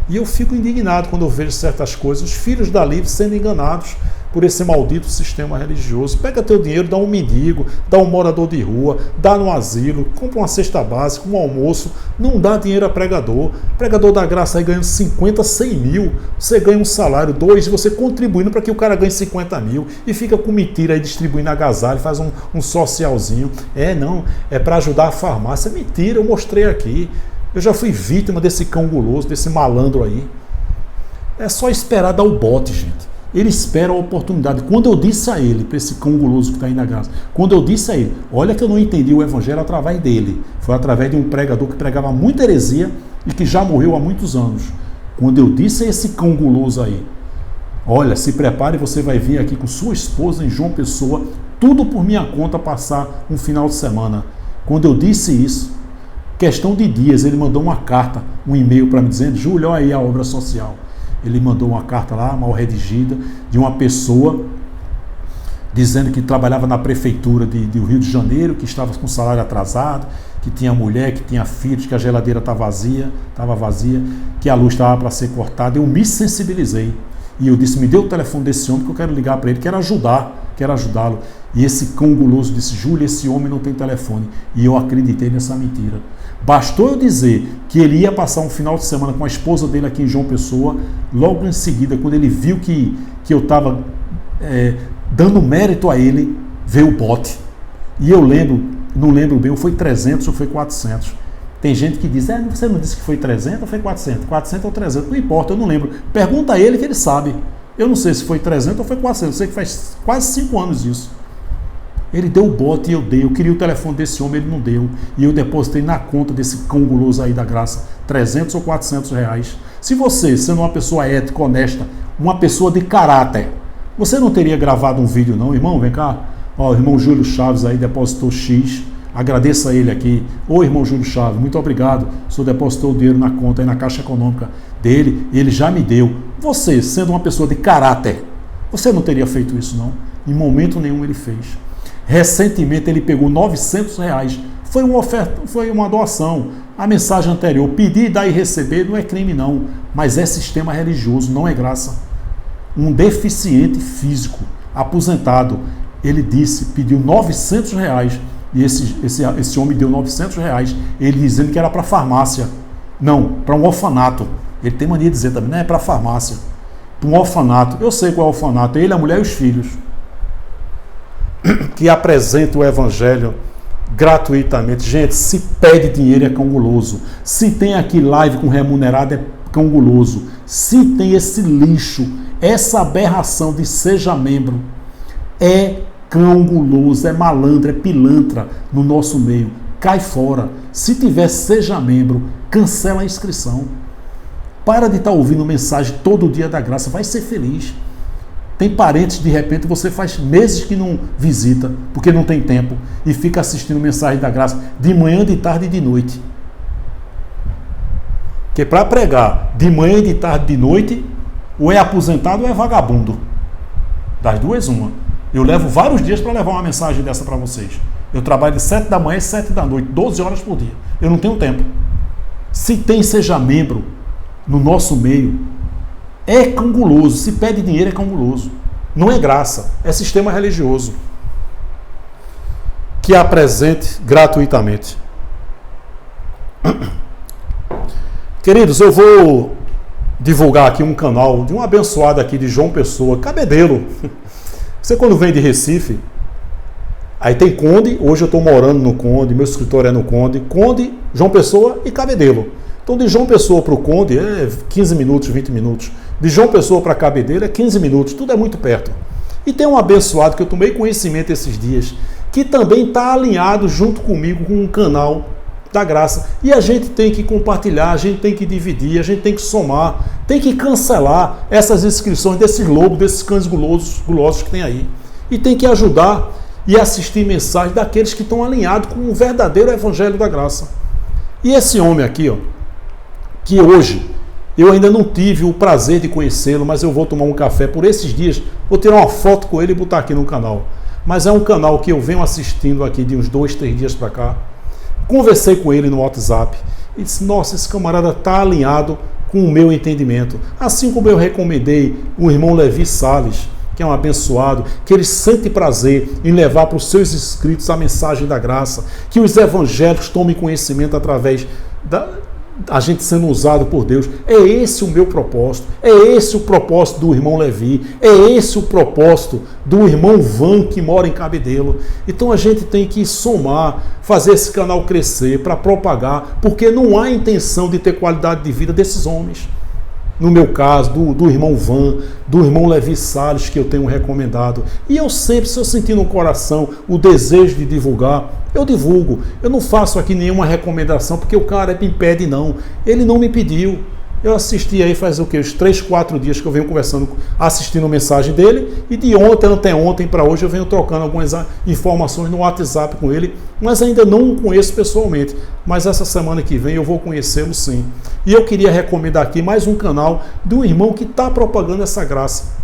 E eu fico indignado quando eu vejo certas coisas, os filhos da livre sendo enganados por esse maldito sistema religioso. Pega teu dinheiro, dá um mendigo, dá um morador de rua, dá no asilo, compra uma cesta básica, um almoço, não dá dinheiro a pregador. Pregador da graça aí ganhando 50, 100 mil, você ganha um salário, 2, e você contribuindo para que o cara ganhe 50 mil e fica com mentira aí distribuindo agasalho, faz um socialzinho. Não, é para ajudar a farmácia. Mentira, eu mostrei aqui. Eu já fui vítima desse cão guloso, desse malandro aí. É só esperar dar o bote, gente. Ele espera a oportunidade. Quando eu disse a ele, para esse cão guloso que está aí na graça, quando eu disse a ele, olha que eu não entendi o Evangelho através dele. Foi através de um pregador que pregava muita heresia e que já morreu há muitos anos. Quando eu disse a esse cão guloso aí, olha, se prepare, você vai vir aqui com sua esposa em João Pessoa, tudo por minha conta, passar um final de semana. Quando eu disse isso, questão de dias, ele mandou uma carta, um e-mail para me dizendo, Júlio, olha aí a obra social. Ele mandou uma carta lá, mal redigida, de uma pessoa dizendo que trabalhava na prefeitura do Rio de Janeiro, que estava com salário atrasado, que tinha mulher, que tinha filhos, que a geladeira estava vazia, que a luz estava para ser cortada. Eu me sensibilizei. E eu disse, me dê o telefone desse homem que eu quero ligar para ele, quero ajudá-lo. E esse cão guloso disse, Júlio, esse homem não tem telefone. E eu acreditei nessa mentira. Bastou eu dizer que ele ia passar um final de semana com a esposa dele aqui em João Pessoa, logo em seguida, quando ele viu que eu estava dando mérito a ele, veio o bote. E eu não lembro bem, ou foi 300 ou foi 400. Tem gente que diz, você não disse que foi 300 ou foi 400? 400 ou 300, não importa, eu não lembro. Pergunta a ele que ele sabe. Eu não sei se foi 300 ou foi 400, eu sei que faz quase 5 anos isso. Ele deu o bote e eu dei. Eu queria o telefone desse homem, ele não deu. E eu depositei na conta desse cão guloso aí da graça 300 ou 400 reais. Se você, sendo uma pessoa ética, honesta, uma pessoa de caráter, você não teria gravado um vídeo não? Irmão, vem cá. Ó, o irmão Júlio Chaves aí depositou X. Agradeça a ele aqui. Ô irmão Júlio Chaves, muito obrigado. O senhor depositou o dinheiro na conta aí na Caixa Econômica dele. Ele já me deu. Você, sendo uma pessoa de caráter, você não teria feito isso não? Em momento nenhum ele fez. Recentemente ele pegou R$900. Foi uma oferta, foi uma doação. A mensagem anterior, pedir, dar e receber, não é crime não, mas é sistema religioso, não é graça. Um deficiente físico, aposentado, ele disse, pediu R$900, e esse homem deu R$900, ele dizendo que era para farmácia. Não, para um orfanato. Ele tem mania de dizer também, não é para farmácia, para um orfanato. Eu sei qual é o orfanato, ele, a mulher e os filhos, que apresenta o evangelho gratuitamente. Gente, se pede dinheiro é canguloso. Se tem aqui live com remunerado é canguloso. Se tem esse lixo, essa aberração de seja membro, é canguloso, é malandro, é pilantra no nosso meio. Cai fora. Se tiver seja membro, cancela a inscrição. Para de estar ouvindo mensagem todo dia da graça. Vai ser feliz. Tem parentes, de repente, você faz meses que não visita, porque não tem tempo, e fica assistindo mensagem da graça de manhã, de tarde e de noite. Porque para pregar de manhã, de tarde e de noite, ou é aposentado ou é vagabundo. Das duas, uma. Eu levo vários dias para levar uma mensagem dessa para vocês. Eu trabalho de 7 da manhã e 7 da noite, 12 horas por dia. Eu não tenho tempo. Se tem seja membro no nosso meio, é canguloso. Se pede dinheiro é canguloso. Não é graça, é sistema religioso. Que apresente gratuitamente. Queridos, eu vou divulgar aqui um canal de um abençoado aqui de João Pessoa, Cabedelo. Você quando vem de Recife, aí tem Conde, hoje eu estou morando no Conde, meu escritório é no Conde, João Pessoa e Cabedelo. Então de João Pessoa para o Conde é 15 minutos, 20 minutos. De João Pessoa para Cabedelo é 15 minutos, tudo é muito perto. E tem um abençoado que eu tomei conhecimento esses dias, que também está alinhado junto comigo com um canal da graça. E a gente tem que compartilhar, a gente tem que dividir, a gente tem que somar, tem que cancelar essas inscrições desses lobos, desses cães gulosos que tem aí. E tem que ajudar e assistir mensagens daqueles que estão alinhados com o verdadeiro evangelho da graça. E esse homem aqui, ó, que hoje eu ainda não tive o prazer de conhecê-lo, mas eu vou tomar um café por esses dias, vou tirar uma foto com ele e botar aqui no canal. Mas é um canal que eu venho assistindo aqui de uns 2, 3 dias para cá. Conversei com ele no WhatsApp e disse, nossa, esse camarada está alinhado com o meu entendimento. Assim como eu recomendei o irmão Levi Salles, que é um abençoado, que ele sente prazer em levar para os seus inscritos a mensagem da graça, que os evangélicos tomem conhecimento através a gente sendo usado por Deus. É esse o meu propósito, é esse o propósito do irmão Levi, é esse o propósito do irmão Van que mora em Cabedelo. Então a gente tem que somar, fazer esse canal crescer, para propagar, porque não há intenção de ter qualidade de vida desses homens. No meu caso, do irmão Van, do irmão Levi Salles, que eu tenho recomendado. E eu sempre, se eu sentir no coração o desejo de divulgar, eu divulgo. Eu não faço aqui nenhuma recomendação, porque o cara me pede, não. Ele não me pediu. Eu assisti aí faz o quê? Uns 3, 4 dias que eu venho conversando, assistindo mensagem dele, e de ontem até ontem para hoje eu venho trocando algumas informações no WhatsApp com ele, mas ainda não o conheço pessoalmente. Mas essa semana que vem eu vou conhecê-lo sim. E eu queria recomendar aqui mais um canal de um irmão que está propagando essa graça,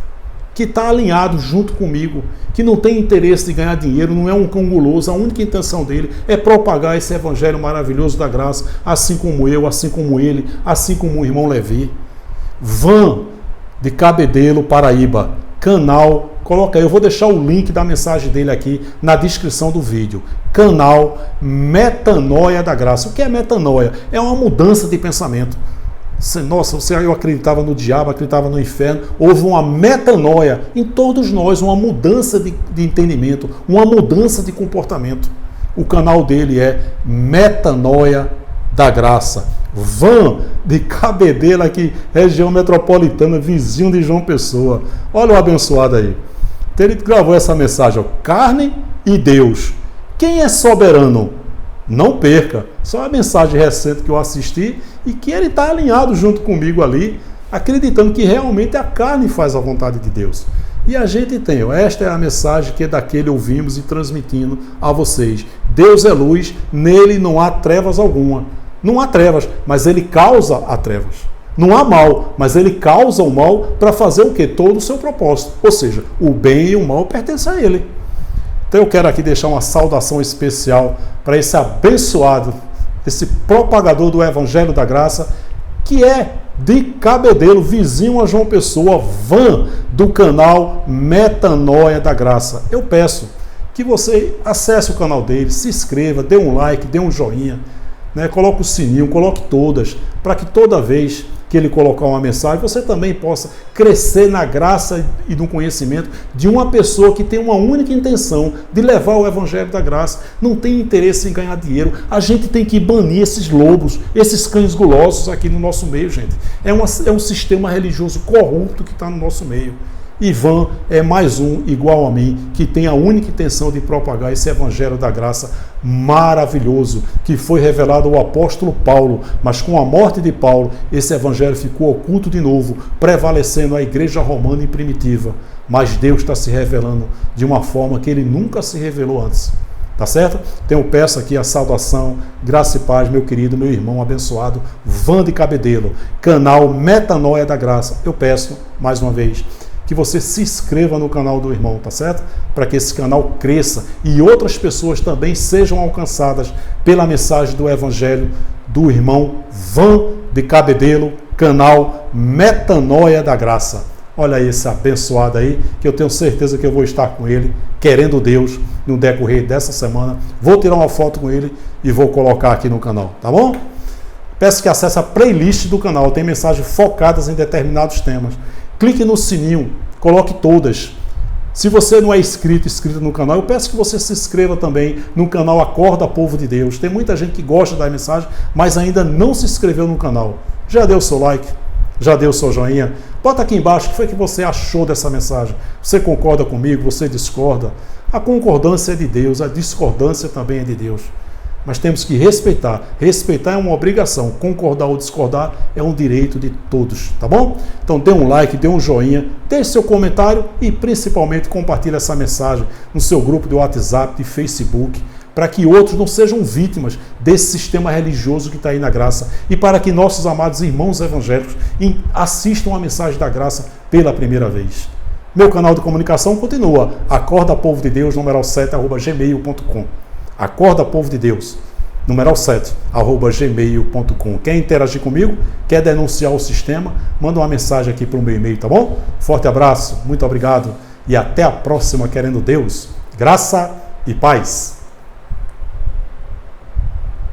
que está alinhado junto comigo, que não tem interesse de ganhar dinheiro, não é um canguloso, a única intenção dele é propagar esse evangelho maravilhoso da graça, assim como eu, assim como ele, assim como o irmão Levi. Van, de Cabedelo, Paraíba, canal, coloca aí, eu vou deixar o link da mensagem dele aqui na descrição do vídeo. Canal Metanoia da Graça. O que é metanoia? É uma mudança de pensamento. Nossa, eu acreditava no diabo, acreditava no inferno. Houve uma metanoia em todos nós, uma mudança de entendimento, uma mudança de comportamento. O canal dele é Metanoia da Graça. Van, de Cabedelo, aqui, região metropolitana, vizinho de João Pessoa. Olha o abençoado aí. Ele gravou essa mensagem, ó, carne e Deus. Quem é soberano? Não perca. Só uma mensagem recente que eu assisti e que ele está alinhado junto comigo ali, acreditando que realmente a carne faz a vontade de Deus. E a gente tem, ó, esta é a mensagem que daquele ouvimos e transmitindo a vocês. Deus é luz, nele não há trevas alguma. Não há trevas, mas ele causa a trevas. Não há mal, mas ele causa o mal para fazer o quê? Todo o seu propósito. Ou seja, o bem e o mal pertencem a ele. Então eu quero aqui deixar uma saudação especial para esse abençoado, esse propagador do Evangelho da Graça, que é de Cabedelo, vizinho a João Pessoa, Van, do canal Metanoia da Graça. Eu peço que você acesse o canal dele, se inscreva, dê um like, dê um joinha, né? Coloque o sininho, coloque todas, para que toda vez que ele colocar uma mensagem, você também possa crescer na graça e no conhecimento de uma pessoa que tem uma única intenção de levar o Evangelho da Graça, não tem interesse em ganhar dinheiro. A gente tem que banir esses lobos, esses cães gulosos aqui no nosso meio, gente. É um sistema religioso corrupto que está no nosso meio. Ivan é mais um igual a mim, que tem a única intenção de propagar esse Evangelho da Graça maravilhoso, que foi revelado ao apóstolo Paulo, mas com a morte de Paulo, esse Evangelho ficou oculto de novo, prevalecendo a igreja romana e primitiva. Mas Deus está se revelando de uma forma que ele nunca se revelou antes. Tá certo? Então eu peço aqui a saudação, graça e paz, meu querido, meu irmão abençoado, Van de Cabedelo, canal Metanoia da Graça. Eu peço, mais uma vez, que você se inscreva no canal do irmão, tá certo? Para que esse canal cresça e outras pessoas também sejam alcançadas pela mensagem do Evangelho do irmão Van de Cabedelo, canal Metanoia da Graça. Olha aí esse abençoado aí, que eu tenho certeza que eu vou estar com ele, querendo Deus, no decorrer dessa semana. Vou tirar uma foto com ele e vou colocar aqui no canal, tá bom? Peço que acesse a playlist do canal, tem mensagens focadas em determinados temas. Clique no sininho, coloque todas. Se você não é inscrito no canal, eu peço que você se inscreva também no canal Acorda Povo de Deus. Tem muita gente que gosta da mensagem, mas ainda não se inscreveu no canal. Já deu o seu like? Já deu o seu joinha? Bota aqui embaixo o que foi que você achou dessa mensagem. Você concorda comigo? Você discorda? A concordância é de Deus, a discordância também é de Deus. Mas temos que respeitar. Respeitar é uma obrigação. Concordar ou discordar é um direito de todos, tá bom? Então dê um like, dê um joinha, deixe seu comentário e principalmente compartilhe essa mensagem no seu grupo de WhatsApp, de Facebook, para que outros não sejam vítimas desse sistema religioso que está aí na graça e para que nossos amados irmãos evangélicos assistam a mensagem da graça pela primeira vez. Meu canal de comunicação continua, Acorda Povo de Deus, @gmail.com. Acorda Povo de Deus, 7, @gmail.com. Quer interagir comigo? Quer denunciar o sistema? Manda uma mensagem aqui para o meu e-mail, tá bom? Forte abraço, muito obrigado e até a próxima, querendo Deus, graça e paz.